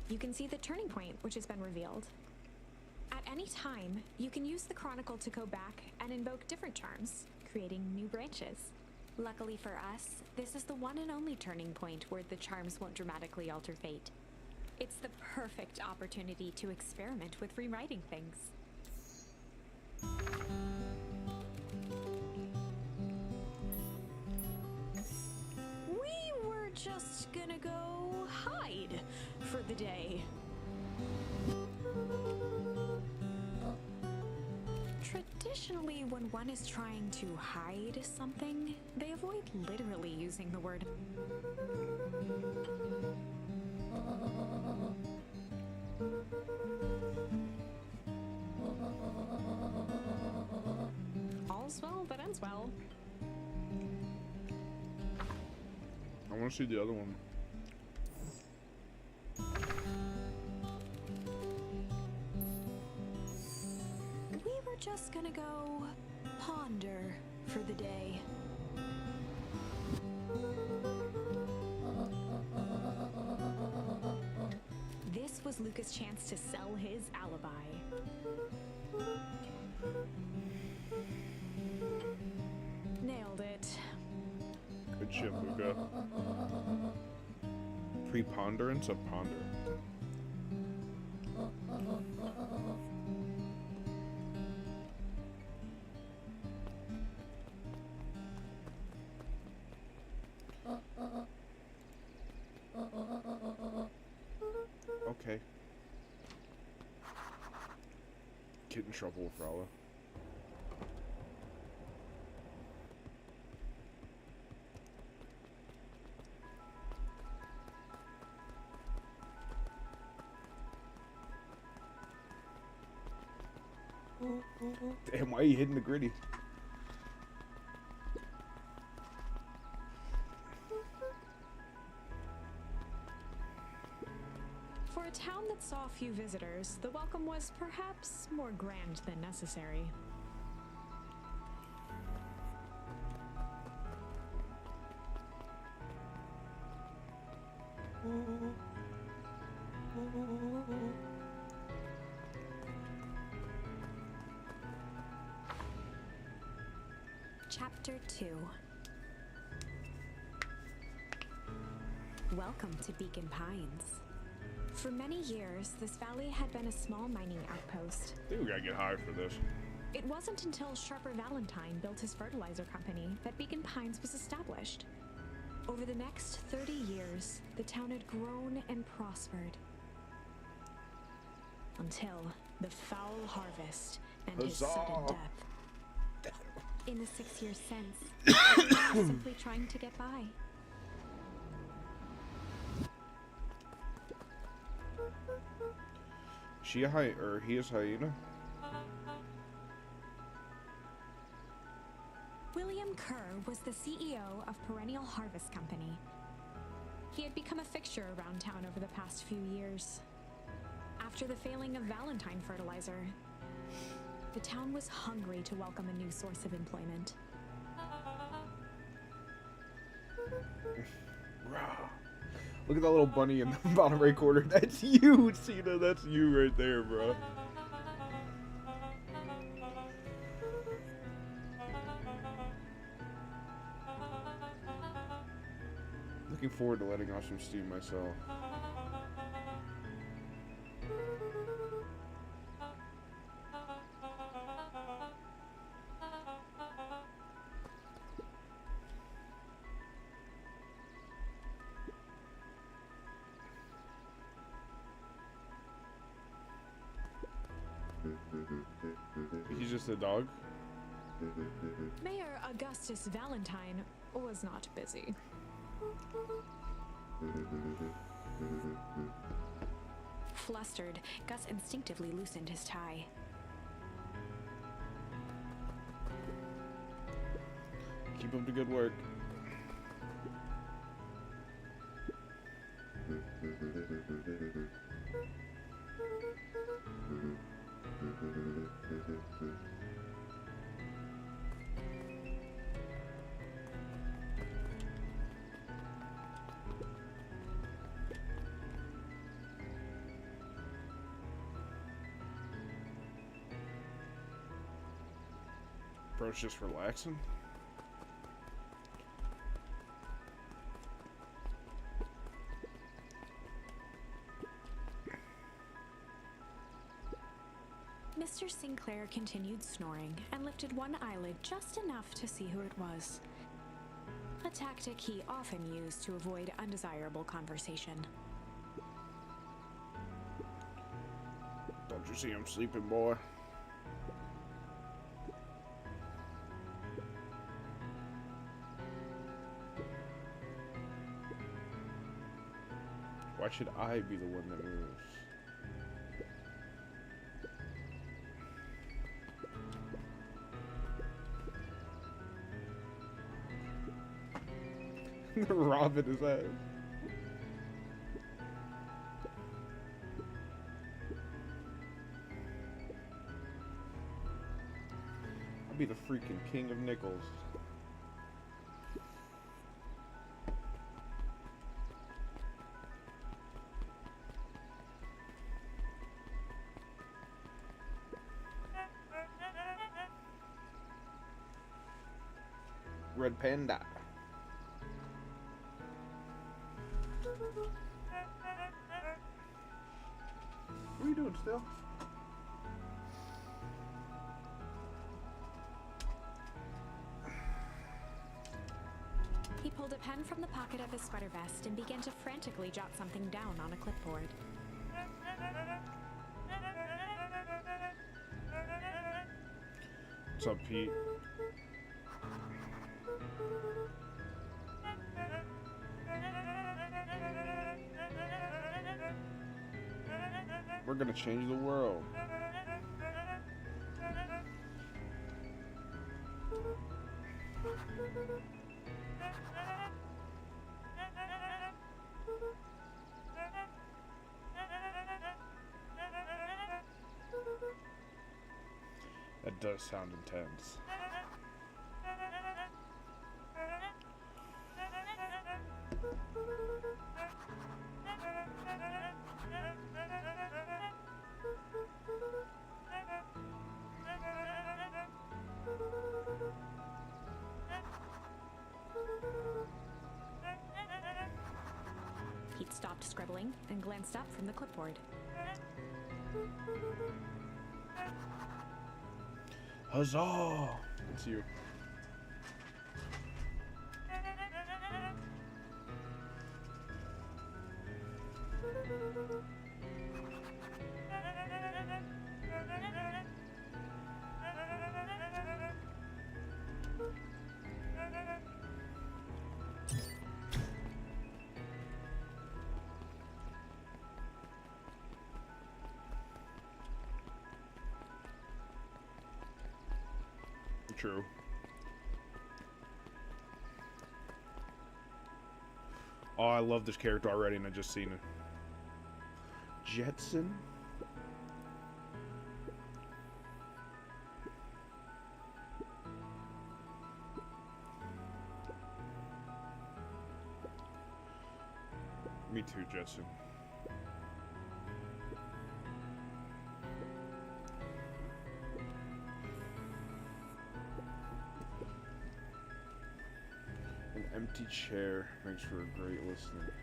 B: You can see the turning point, which has been revealed. At any time, you can use the Chronicle to go back and invoke different charms, creating new branches. Luckily for us, this is the one and only turning point where the charms won't dramatically alter fate. It's the perfect opportunity to experiment with rewriting things. We were just gonna go the day. Traditionally, when one is trying to hide something, they avoid literally using the word. All's well that ends well.
A: I want to see the other one.
B: We were just gonna go ponder for the day. This was Luca's chance to sell his alibi. Nailed it.
A: Good shit, Luca. Preponderance of ponder. Okay. Get in trouble with Rala. Damn, why are you hitting the gritty?
B: For a town that saw few visitors, the welcome was perhaps more grand than necessary. Chapter 2. Welcome to Beacon Pines. For many years, this valley had been a small mining outpost.
A: I think we gotta get high for this.
B: It wasn't until Sharper Valentine built his fertilizer company that Beacon Pines was established. Over the next 30 years, the town had grown and prospered. Until the foul harvest and his
A: Huzzah!
B: sudden death. In the 6 years since, he was simply trying to get by.
A: She a he is hyena?
B: William Kerr was the CEO of Perennial Harvest Company. He had become a fixture around town over the past few years. After the failing of Valentine fertilizer, the town was hungry to welcome a new source of employment.
A: Look at that little bunny in the bottom right corner. That's you, Cena. That's you right there, bro. Looking forward to letting off some steam myself. He's just a dog?
B: Mayor Augustus Valentine was not busy. Flustered, Gus instinctively loosened his tie.
A: Keep up the good work. Bro's just relaxing.
B: Mr. Sinclair continued snoring and lifted one eyelid just enough to see who it was. A tactic he often used to avoid undesirable conversation.
A: You see him sleeping, boy. Why should I be the one that moves? Robin his ass. I'll be the freaking king of nickels. Red Panda. What are you doing still?
B: He pulled a pen from the pocket of his sweater vest and began to frantically jot something down on a clipboard.
A: What's up, Pete? We're gonna change the world. That does sound intense.
B: He'd stopped scribbling and glanced up from the clipboard.
A: Huzzah! It's you. True. Oh, I love this character already, and I just seen it. Jetson? Me too, Jetson. An empty chair makes for a great listener.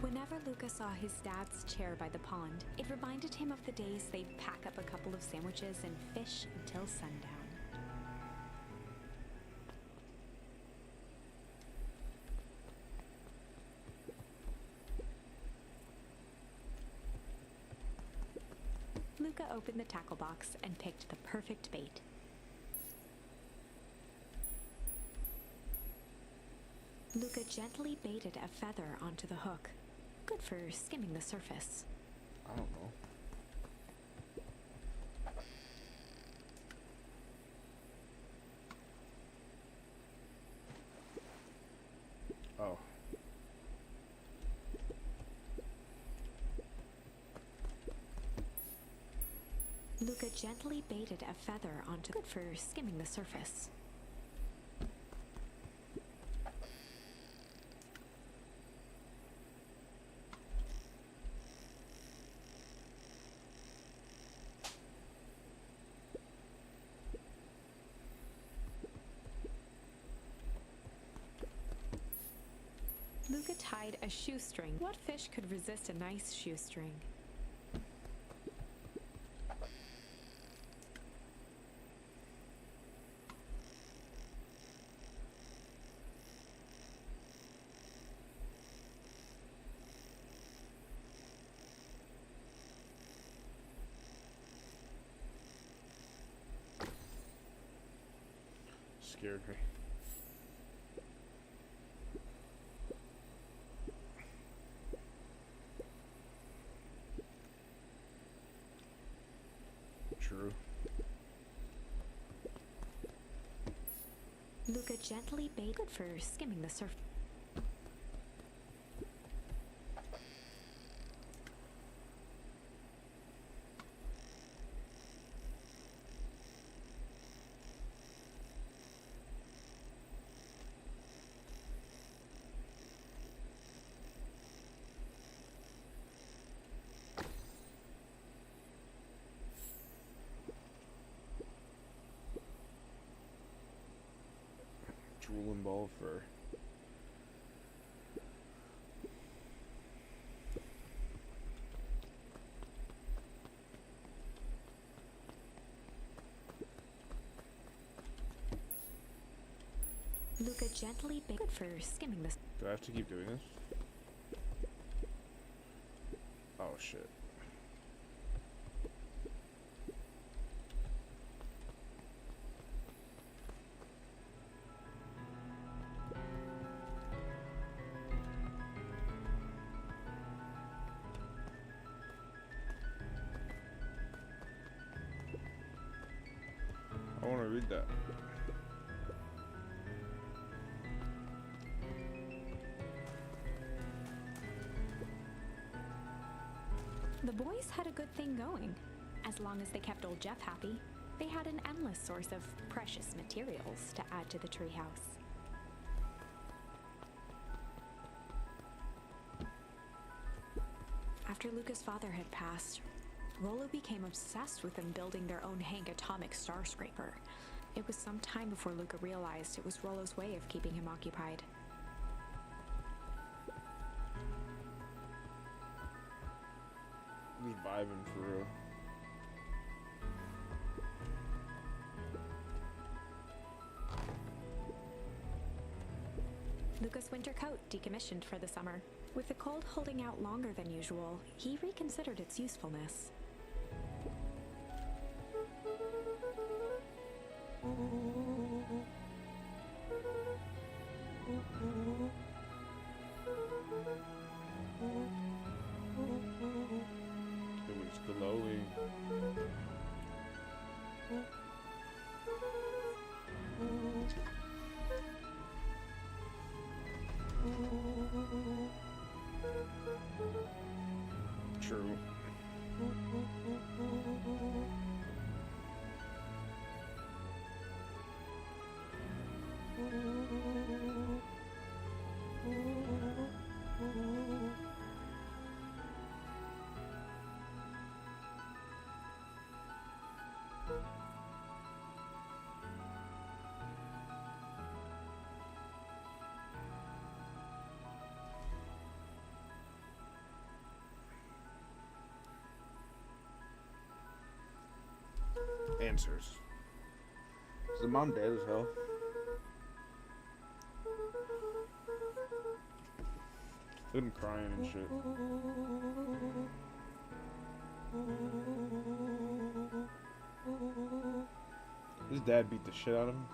B: Whenever Luca saw his dad's chair by the pond, it reminded him of the days they'd pack up a couple of sandwiches and fish until sundown. Luca opened the tackle box and picked the perfect bait. Luca gently baited a feather onto the hook. Good for skimming the surface.
A: I don't know. Oh.
B: Luca gently baited a feather onto good for skimming the surface. Luca tied a shoestring. What fish could resist a nice shoestring?
A: scared me. True.
B: Luca gently bade good for skimming the surface.
A: Drooling ball fur.
B: Luca gently bade good for skimming the.
A: Do I have to keep doing this? Oh shit. I want to read that.
B: The boys had a good thing going. As long as they kept old Jeff happy, they had an endless source of precious materials to add to the treehouse. After Luca's father had passed, Rollo became obsessed with them building their own Hank atomic star scraper. It was some time before Luca realized it was Rollo's way of keeping him occupied.
A: Just vibing for real.
B: Luca's winter coat decommissioned for the summer. With the cold holding out longer than usual, he reconsidered its usefulness.
A: It was glowing. True. Answers. Is the mom dead as hell? Look at him crying and shit. His dad beat the shit out of him.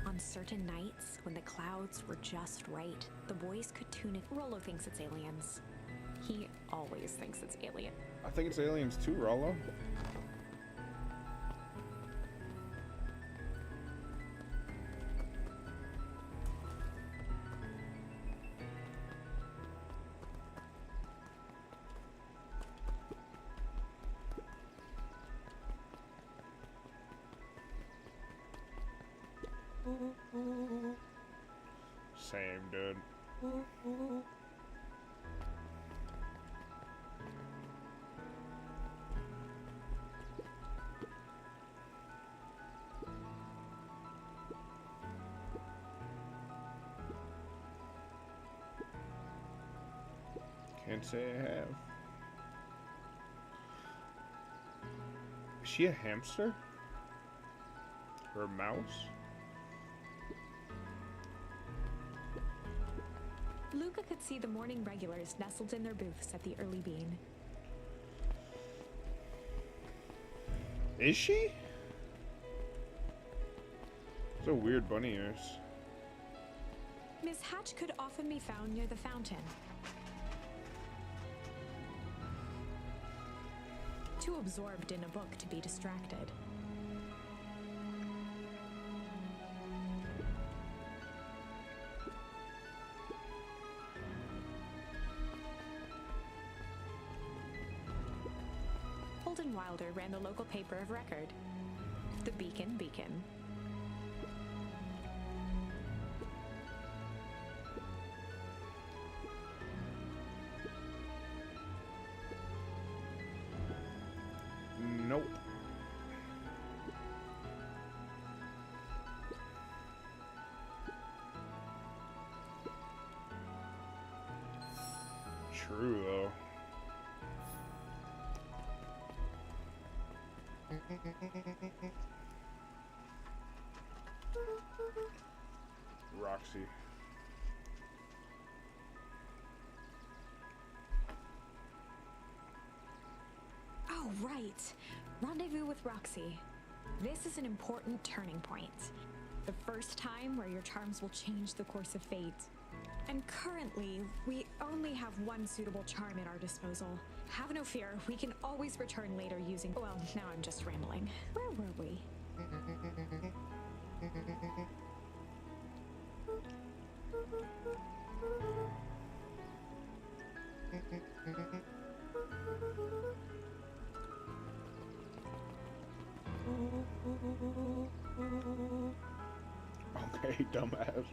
B: On certain nights, when the clouds were just right, the boys could tune it. Rollo thinks it's aliens. He always thinks it's alien.
A: I think it's aliens too, Rollo. Same, dude. Can't say I have. Is she a hamster? Her mouse?
B: Luca could see the morning regulars nestled in their booths at the early bean.
A: Is she? It's a weird bunny ears.
B: Miss Hatch could often be found near the fountain. Too absorbed in a book to be distracted. Holden Wilder ran the local paper of record, the Beacon.
A: Nope. True, though. Roxy.
B: Oh, right. Rendezvous with Roxy. This is an important turning point. The first time where your charms will change the course of fate. And currently, we only have one suitable charm at our disposal. Have no fear, we can always return later using... Well, now I'm just rambling. Where were we?
A: Okay, dumbass.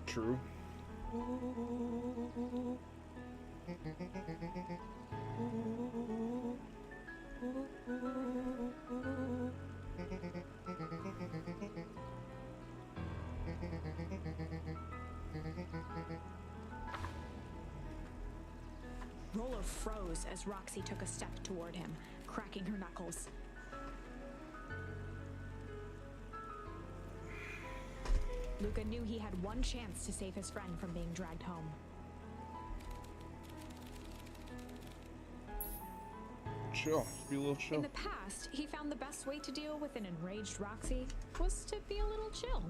A: True.
B: Rollo froze as Roxy took a step toward him, cracking her knuckles. Luca knew he had one chance to save his friend from being dragged home.
A: Chill. Just be a little chill.
B: In the past, he found the best way to deal with an enraged Roxy was to be a little chill.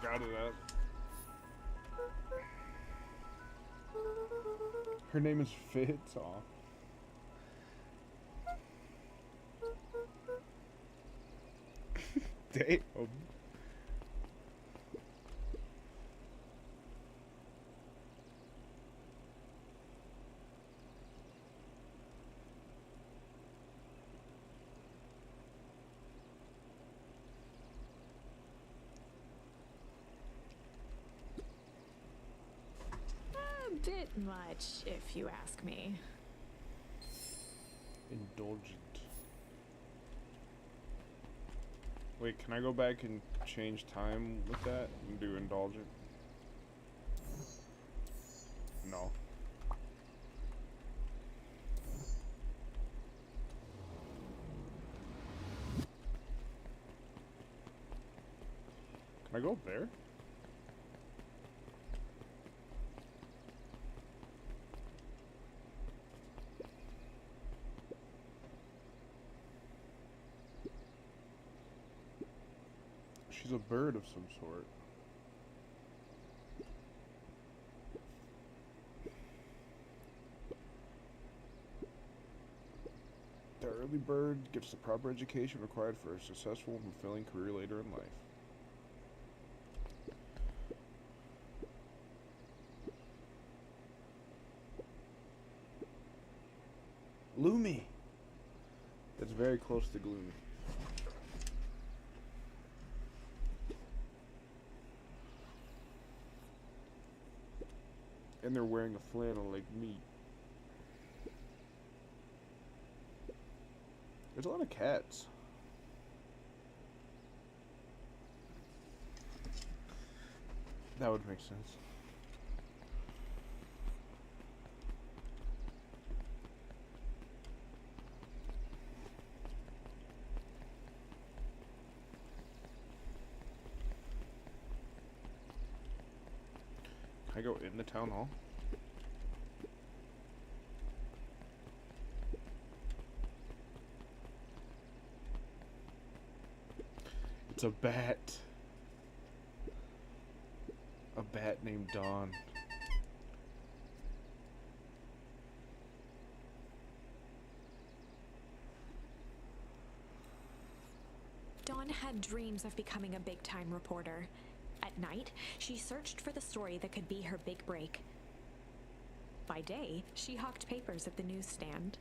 A: Got it up. Her name is Fitz. Aw. Damn.
B: A bit much, if you ask me.
A: Indulgent. Wait, can I go back and change time with that and do indulgent? No. Can I go there? She's a bird of some sort. The early bird gets the proper education required for a successful and fulfilling career later in life. Gloomy. That's very close to Gloomy. And they're wearing a flannel like me. There's a lot of cats. That would make sense. Can I go in the town hall? It's a bat. A bat named Dawn.
B: Dawn had dreams of becoming a big-time reporter. At night, she searched for the story that could be her big break. By day, she hawked papers at the newsstand.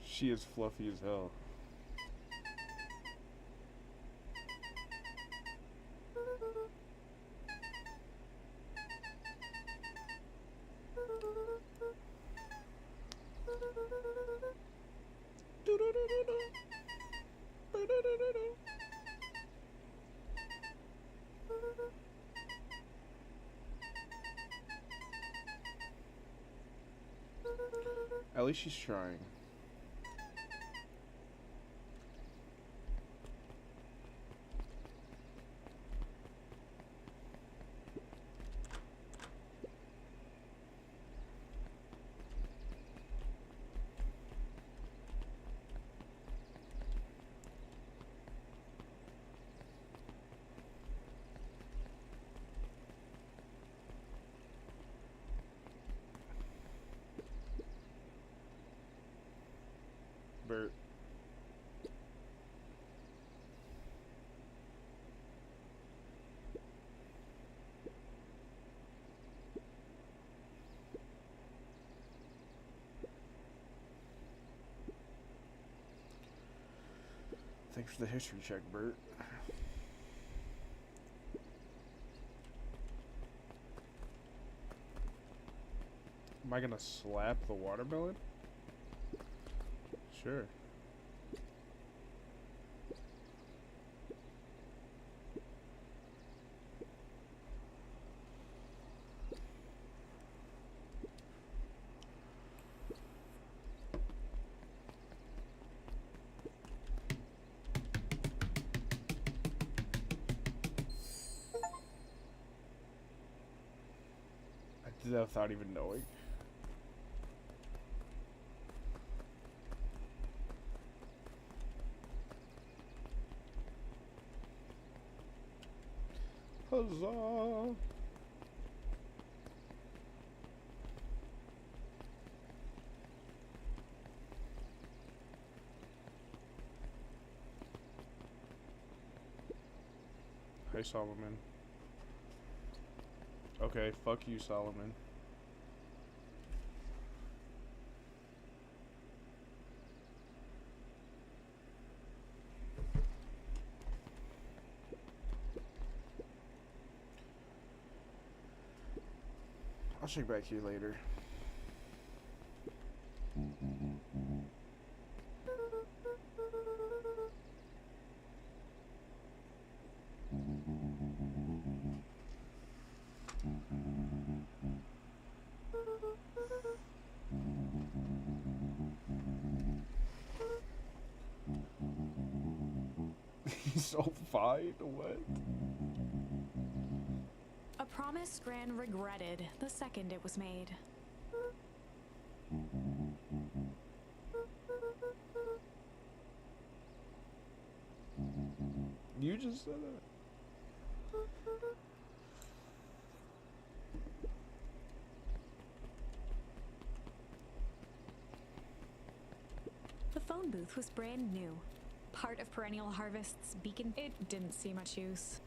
A: She is fluffy as hell. At least she's trying. Bert. Thanks for the history check, Bert. Am I gonna slap the watermelon? Sure. I did that without even knowing. Huzzah! Hey, Solomon. Okay, fuck you, Solomon. I'll check back here later. He's so fine, what?
B: A promise Gran regretted the second it was made.
A: just said that?
B: The phone booth was brand new. Part of Perennial Harvest's beacon. It didn't see much use.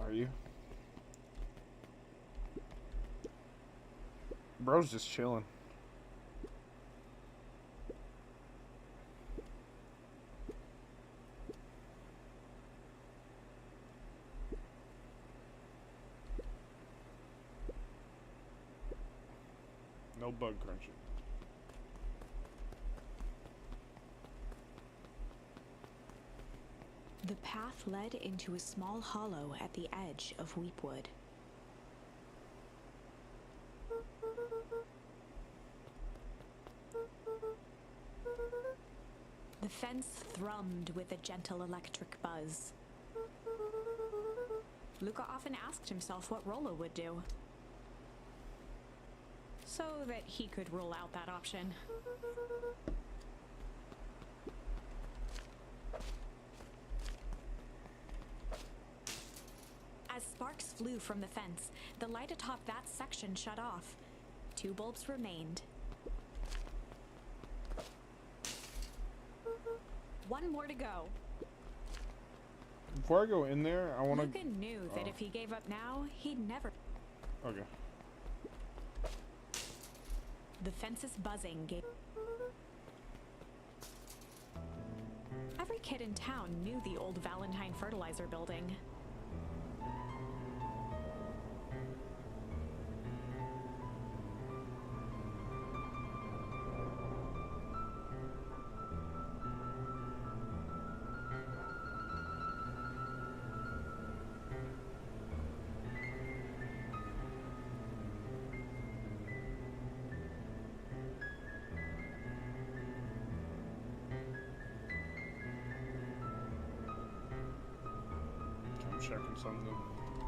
A: Are you? Bro's just chilling. No bug crunching.
B: The path led into a small hollow at the edge of Weepwood. The fence thrummed with a gentle electric buzz. Luca often asked himself what Rollo would do, so that he could rule out that option. As sparks flew from the fence, the light atop that section shut off. 2 bulbs remained. 1 more to go.
A: Before I go in there, I want to...
B: Luca knew that if he gave up now, he'd never...
A: Okay.
B: The fence's buzzing gave... Every kid in town knew the old Valentine fertilizer building.
A: I'm checking something.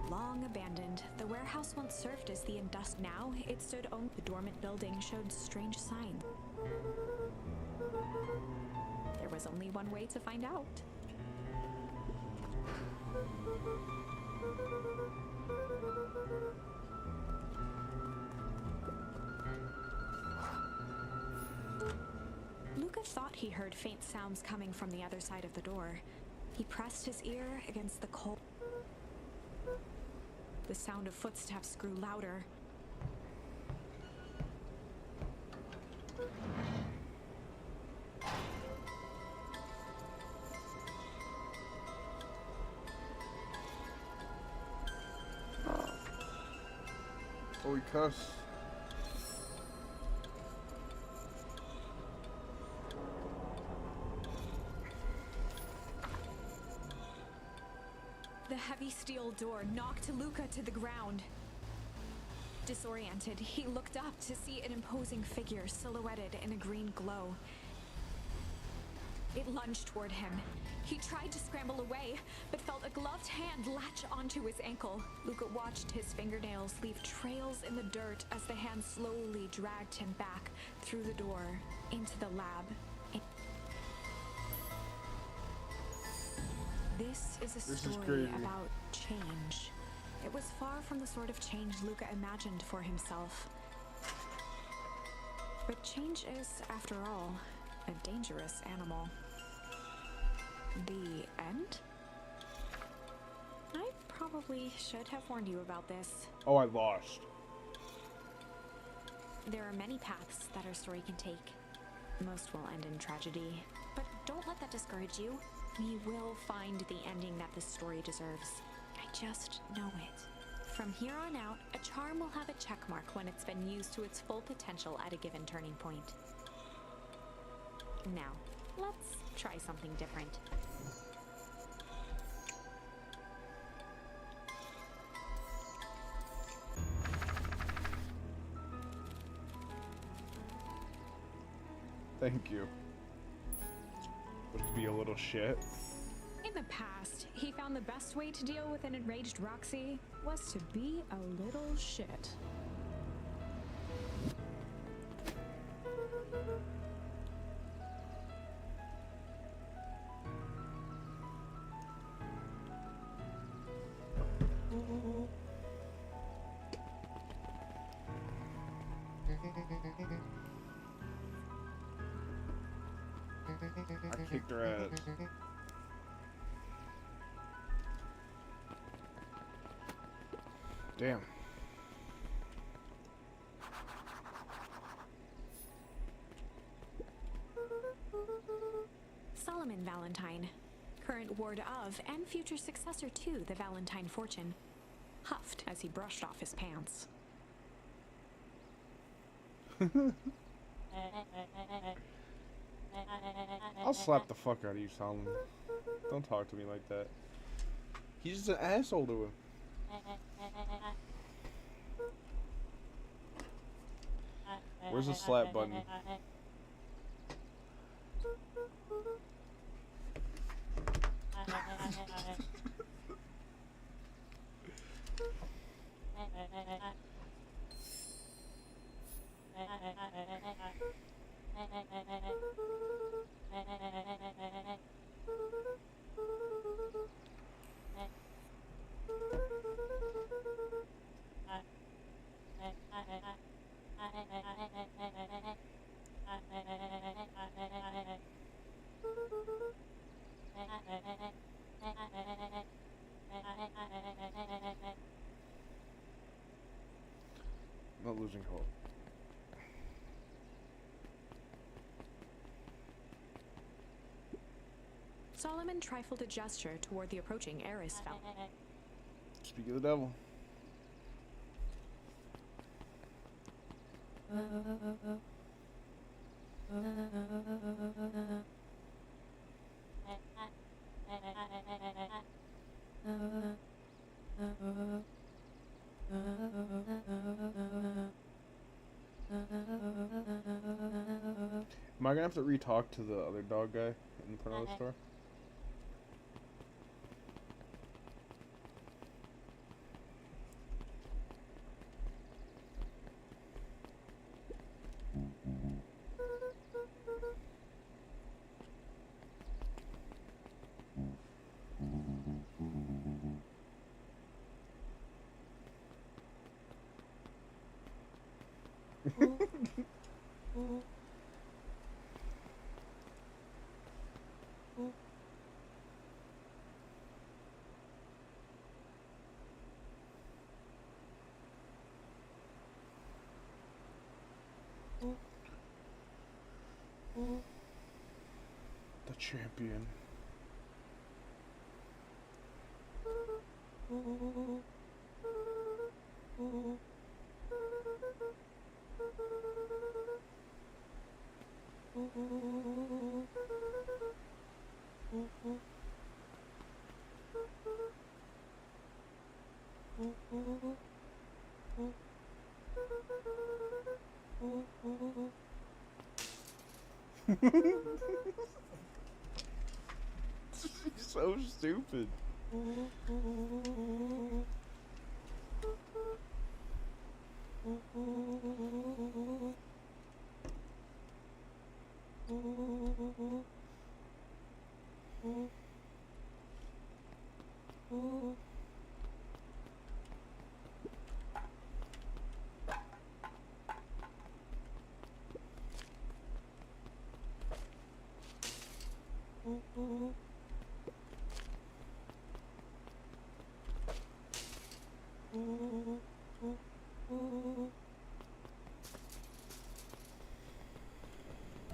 B: Long abandoned, the warehouse once served as the Now it stood on the dormant building showed strange signs. There was only one way to find out. Luca thought he heard faint sounds coming from the other side of the door. He pressed his ear against the cold. The sound of footsteps grew louder.
A: Oh, he cussed.
B: The heavy steel door knocked Luca to the ground. Disoriented, he looked up to see an imposing figure silhouetted in a green glow. It lunged toward him. He tried to scramble away, but felt a gloved hand latch onto his ankle. Luca watched his fingernails leave trails in the dirt as the hand slowly dragged him back through the door into the lab. This is a story about change. It was far from the sort of change Luca imagined for himself. But change is, after all, a dangerous animal. The end? I probably should have warned you about this.
A: Oh, I lost.
B: There are many paths that our story can take. Most will end in tragedy. But don't let that discourage you. We will find the ending that this story deserves. I just know it. From here on out, a charm will have a checkmark when it's been used to its full potential at a given turning point. Now, let's try something different.
A: Thank you. Would be a little shit.
B: In the past, he found the best way to deal with an enraged Roxy was to be a little shit.
A: I kicked her ass. Damn.
B: Solomon Valentine, current ward of and future successor to the Valentine fortune, huffed as he brushed off his pants.
A: I'll slap the fuck out of you, Solomon. Don't talk to me like that. He's just an asshole to him. Where's the slap button? Not losing hope.
B: Solomon trifled a gesture toward the approaching heiress fell.
A: Speak of the devil. Am I gonna have to re-talk to the other dog guy in front of the store? The champion. So stupid.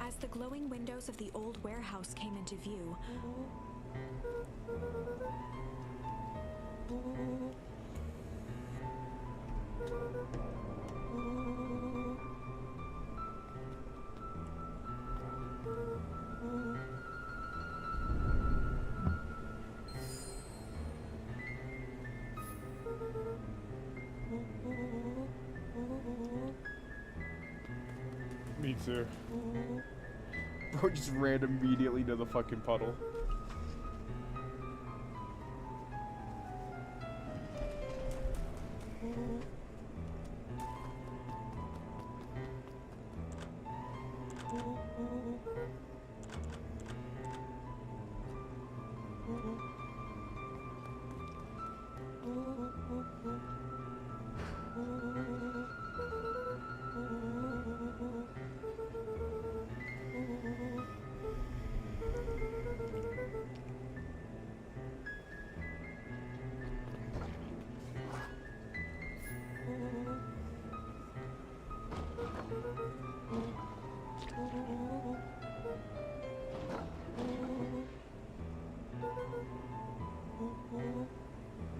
B: As the glowing windows of the old warehouse came into view,
A: Me too. Bro just ran immediately to the fucking puddle.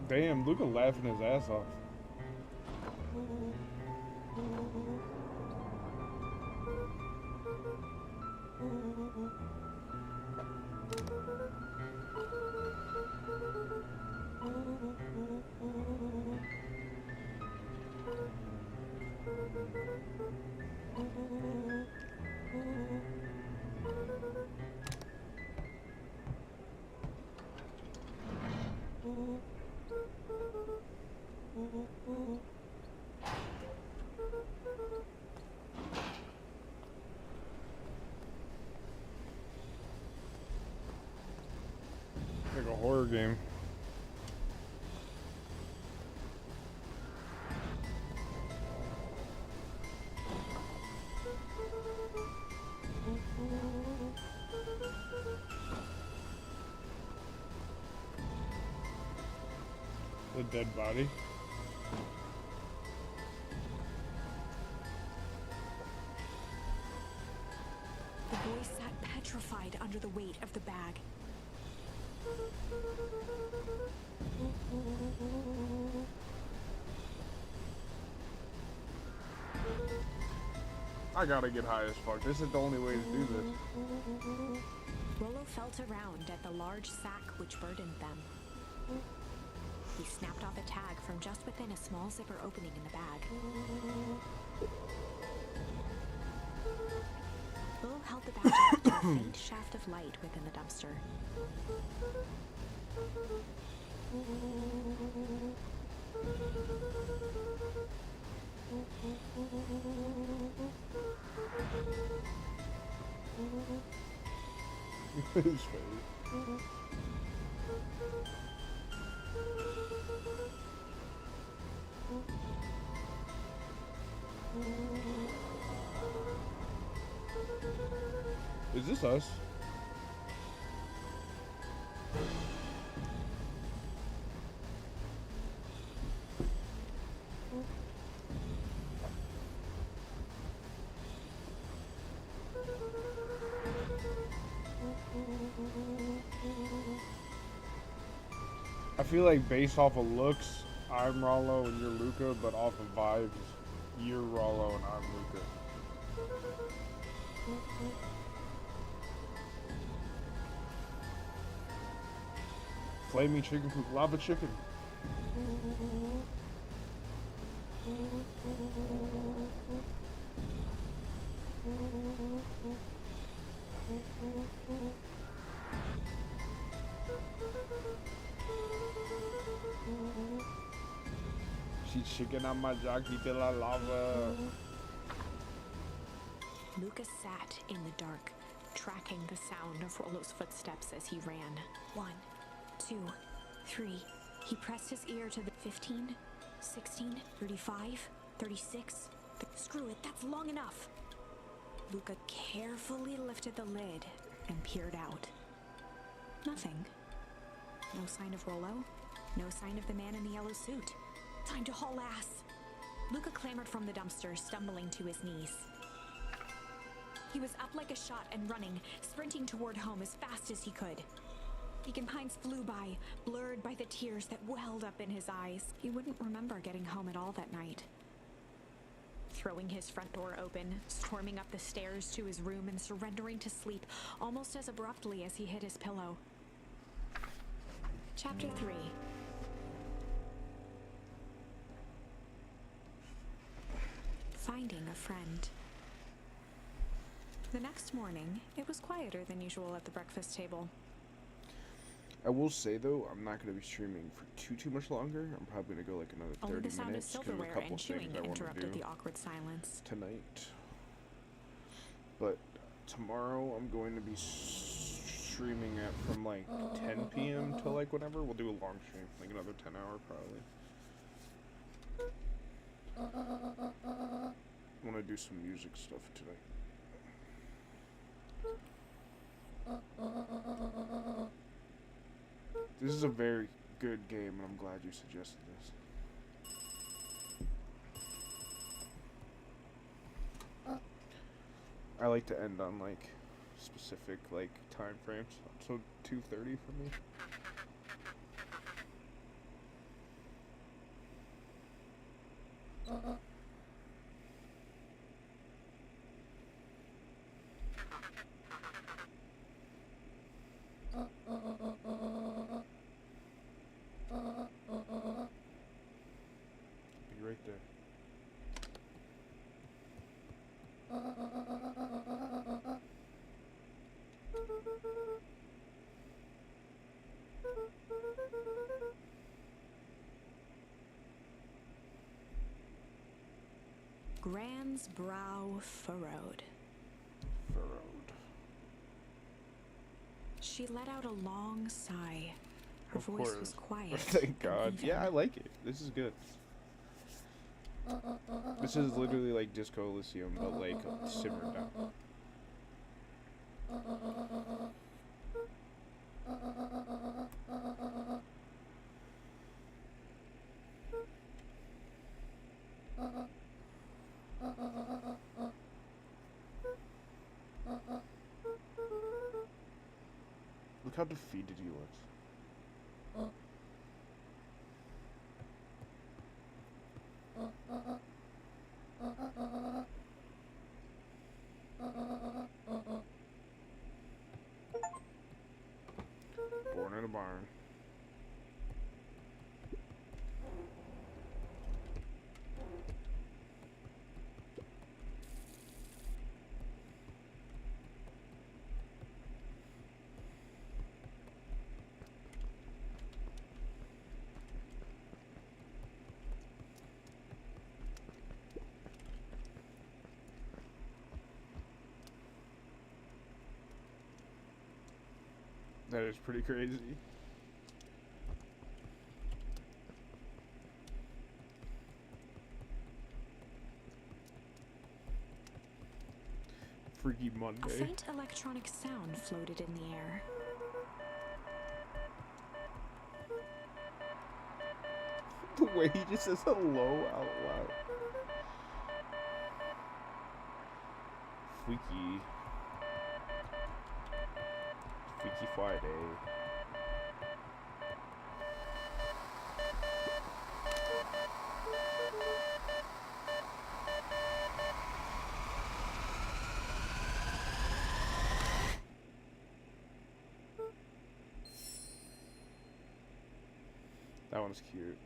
A: Damn, Luca laughing his ass off. Like a horror game. The dead body.
B: The boy sat petrified under the weight of the bag.
A: I gotta get high as fuck. This is the only way to do this.
B: Rollo felt around at the large sack which burdened them. He snapped off a tag from just within a small zipper opening in the bag. Rollo held the badge up to a faint shaft of light within the dumpster.
A: His face. Is this us? I feel like based off of looks, I'm Rollo and you're Luca, but off of vibes, you're Rollo and I'm Luca. Flaming chicken coop, lava chicken. She chicken on my jockey de la lava.
B: Lucas sat in the dark, tracking the sound of Rollo's footsteps as he ran. 1, 2, 3. He pressed his ear to the 15, 16, 35, 36. Screw it, that's long enough. Luca carefully lifted the lid and peered out. Nothing. No sign of Rollo. No sign of the man in the yellow suit. Time to haul ass. Luca clambered from the dumpster, stumbling to his knees. He was up like a shot and running, sprinting toward home as fast as he could. Beacon Pines flew by, blurred by the tears that welled up in his eyes. He wouldn't remember getting home at all that night. Throwing his front door open, storming up the stairs to his room and surrendering to sleep almost as abruptly as he hit his pillow. Chapter 3. Finding a friend. The next morning, it was quieter than usual at the breakfast table.
A: I will say though, I'm not going to be streaming for too much longer. I'm probably going to go like another 30
B: Only the sound of
A: minutes because of a
B: silverware
A: couple
B: and chewing
A: things I want to
B: interrupted
A: do
B: the awkward silence.
A: tonight. But tomorrow I'm going to be streaming at from like 10 p.m. to like whenever. We'll do a long stream, like another 10-hour probably. I want to do some music stuff tonight. This is a very good game, and I'm glad you suggested this. I like to end on like specific like time frames, so 2:30 for me. Be right there.
B: Gran's brow furrowed. She let out a long sigh. Her voice was quiet.
A: Thank God.
B: Even.
A: Yeah, I like it. This is good. This is literally like Disco Elysium, but like simmered down. Look how defeated he looks. Born in a barn. That is pretty crazy. Freaky
B: A
A: Monday.
B: faint electronic sound floated in the air.
A: The way he just says hello out loud. Freaky. Freaky Friday. That one's cute.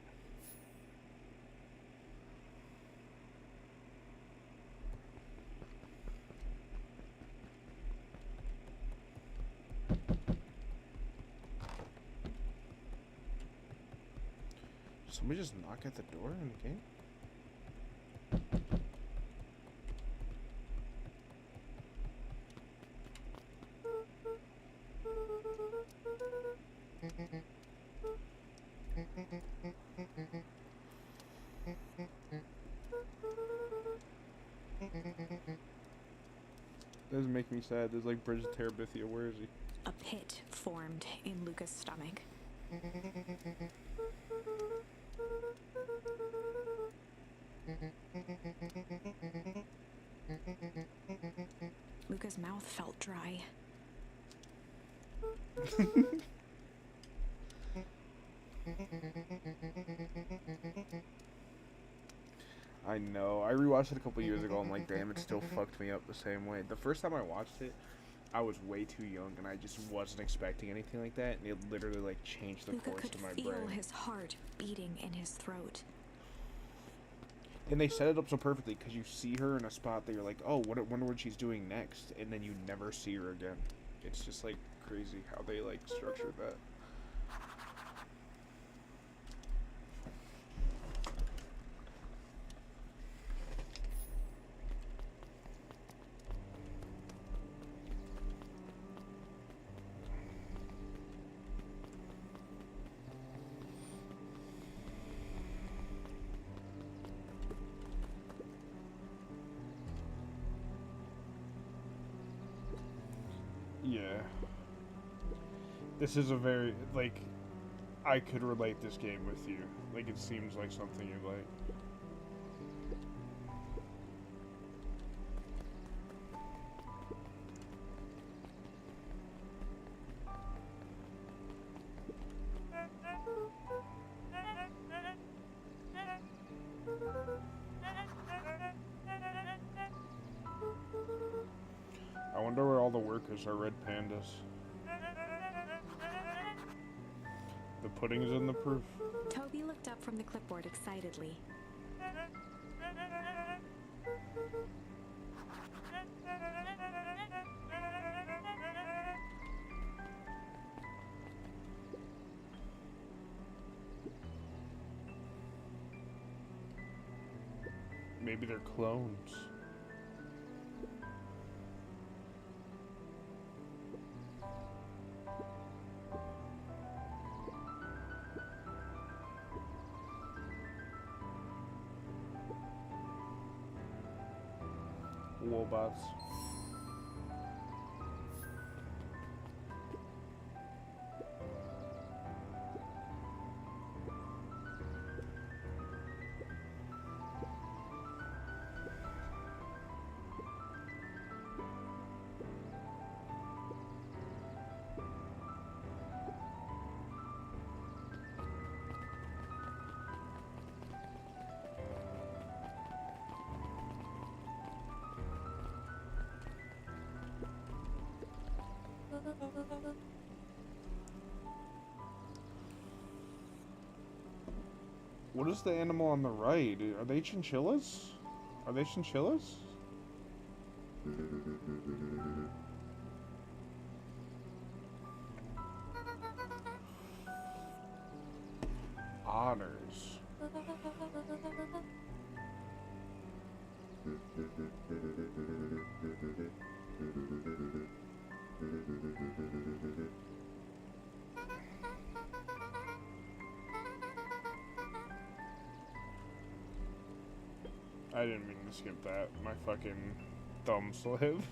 A: Somebody just knock at the door in the game? Doesn't make me sad. There's like Bridge of Terabithia. Where is he?
B: A pit formed in Luca's stomach. Luca's mouth felt dry.
A: I know. I rewatched it a couple years ago. I'm like, damn, it still fucked me up the same way. The first time I watched it, I was way too young, and I just wasn't expecting anything like that, and it literally like changed the
B: Luca
A: course
B: could
A: of my
B: feel
A: brain.
B: his heart beating in his throat.
A: And they set it up so perfectly because you see her in a spot that you're like, oh, wonder what she's doing next, and then you never see her again. It's just like crazy how they like structured that. Yeah. This is a very, like, I could relate this game with you. Like, it seems like something you like. Here's our red pandas. The pudding's in the proof.
B: Toby looked up from the clipboard excitedly.
A: Maybe they're clones. Wobots. What is the animal on the right? Are they chinchillas? Are they chinchillas? Otters. I didn't mean to skip that. My fucking thumb slipped.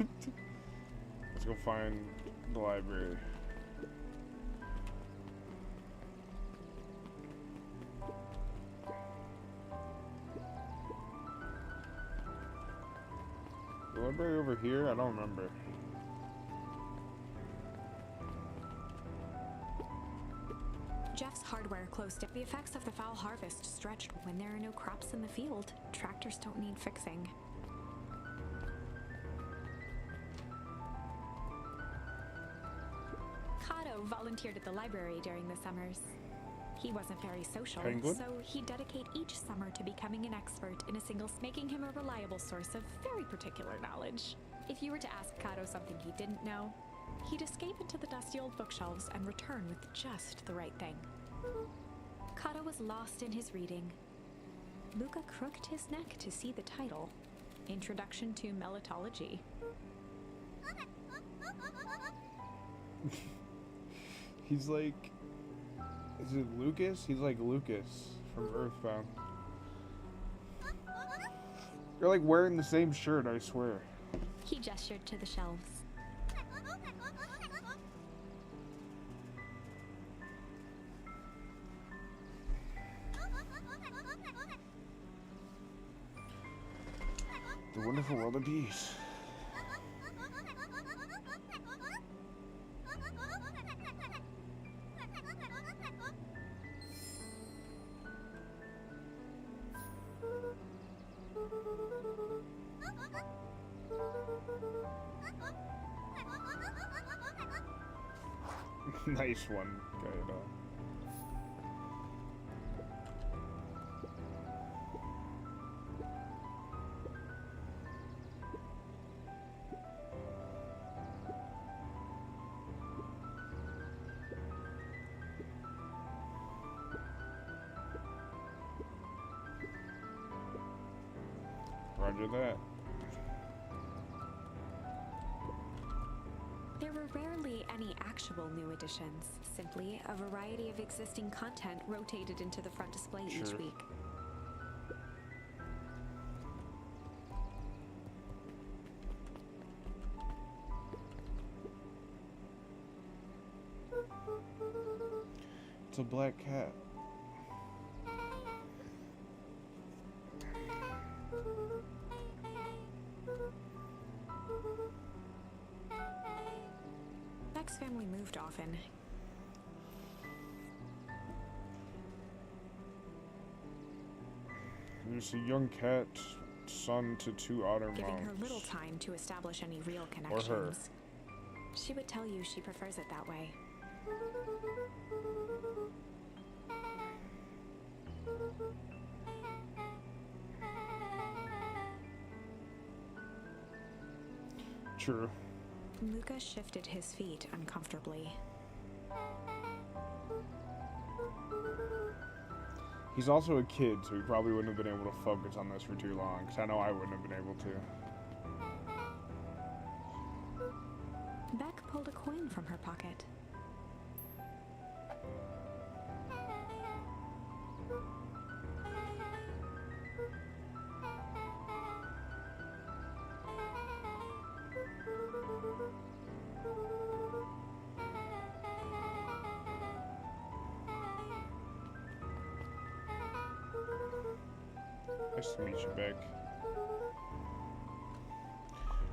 A: Let's go find the library. The library over here? I don't remember.
B: Jeff's hardware closed down. The effects of the foul harvest stretched. When there are no crops in the field, tractors don't need fixing. Kato volunteered at the library during the summers. He wasn't very social,
A: Penguin?
B: so he'd dedicate each summer to becoming an expert in a single, making him a reliable source of very particular knowledge. If you were to ask Kato something he didn't know, he'd escape into the dusty old bookshelves and return with just the right thing. Kato was lost in his reading. Luca crooked his neck to see the title, Introduction to Melitology.
A: He's like... Is it Lucas? He's like Lucas from Earthbound. You're like wearing the same shirt, I swear.
B: He gestured to the shelves.
A: The Wonderful World of Peace. Nice one, Kaido. Roger that.
B: There were rarely any actual new additions, simply a variety of existing content rotated into the front display each week.
A: It's a black cat.
B: Beck's family moved often.
A: There's a young cat, son to two otter moms.
B: Giving her little time to establish any real
A: Or her.
B: connections. She would tell you she prefers it that way.
A: True.
B: Luca shifted his feet uncomfortably.
A: He's also a kid, so he probably wouldn't have been able to focus on this for too long, because I know I wouldn't have been able to.
B: Beck pulled a coin from her pocket.
A: Nice to meet you, Beck.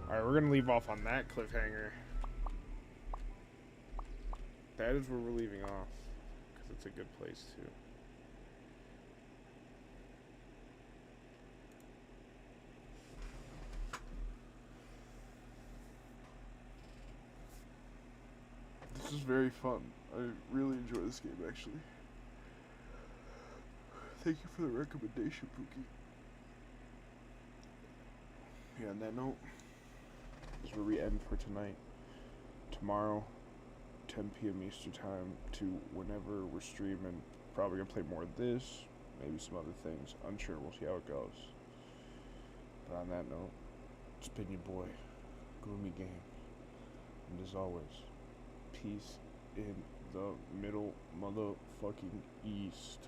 A: Alright, we're gonna leave off on that cliffhanger. That is where we're leaving off, because it's a good place too. This is very fun. I really enjoy this game, actually. Thank you for the recommendation, Pookie. Yeah, on that note, this is where we end for tonight. Tomorrow, 10 p.m. Eastern time to whenever we're streaming. Probably gonna play more of this, maybe some other things. Unsure, we'll see how it goes. But on that note, it's been your boy, GlumiGames. And as always, peace in the middle motherfucking east.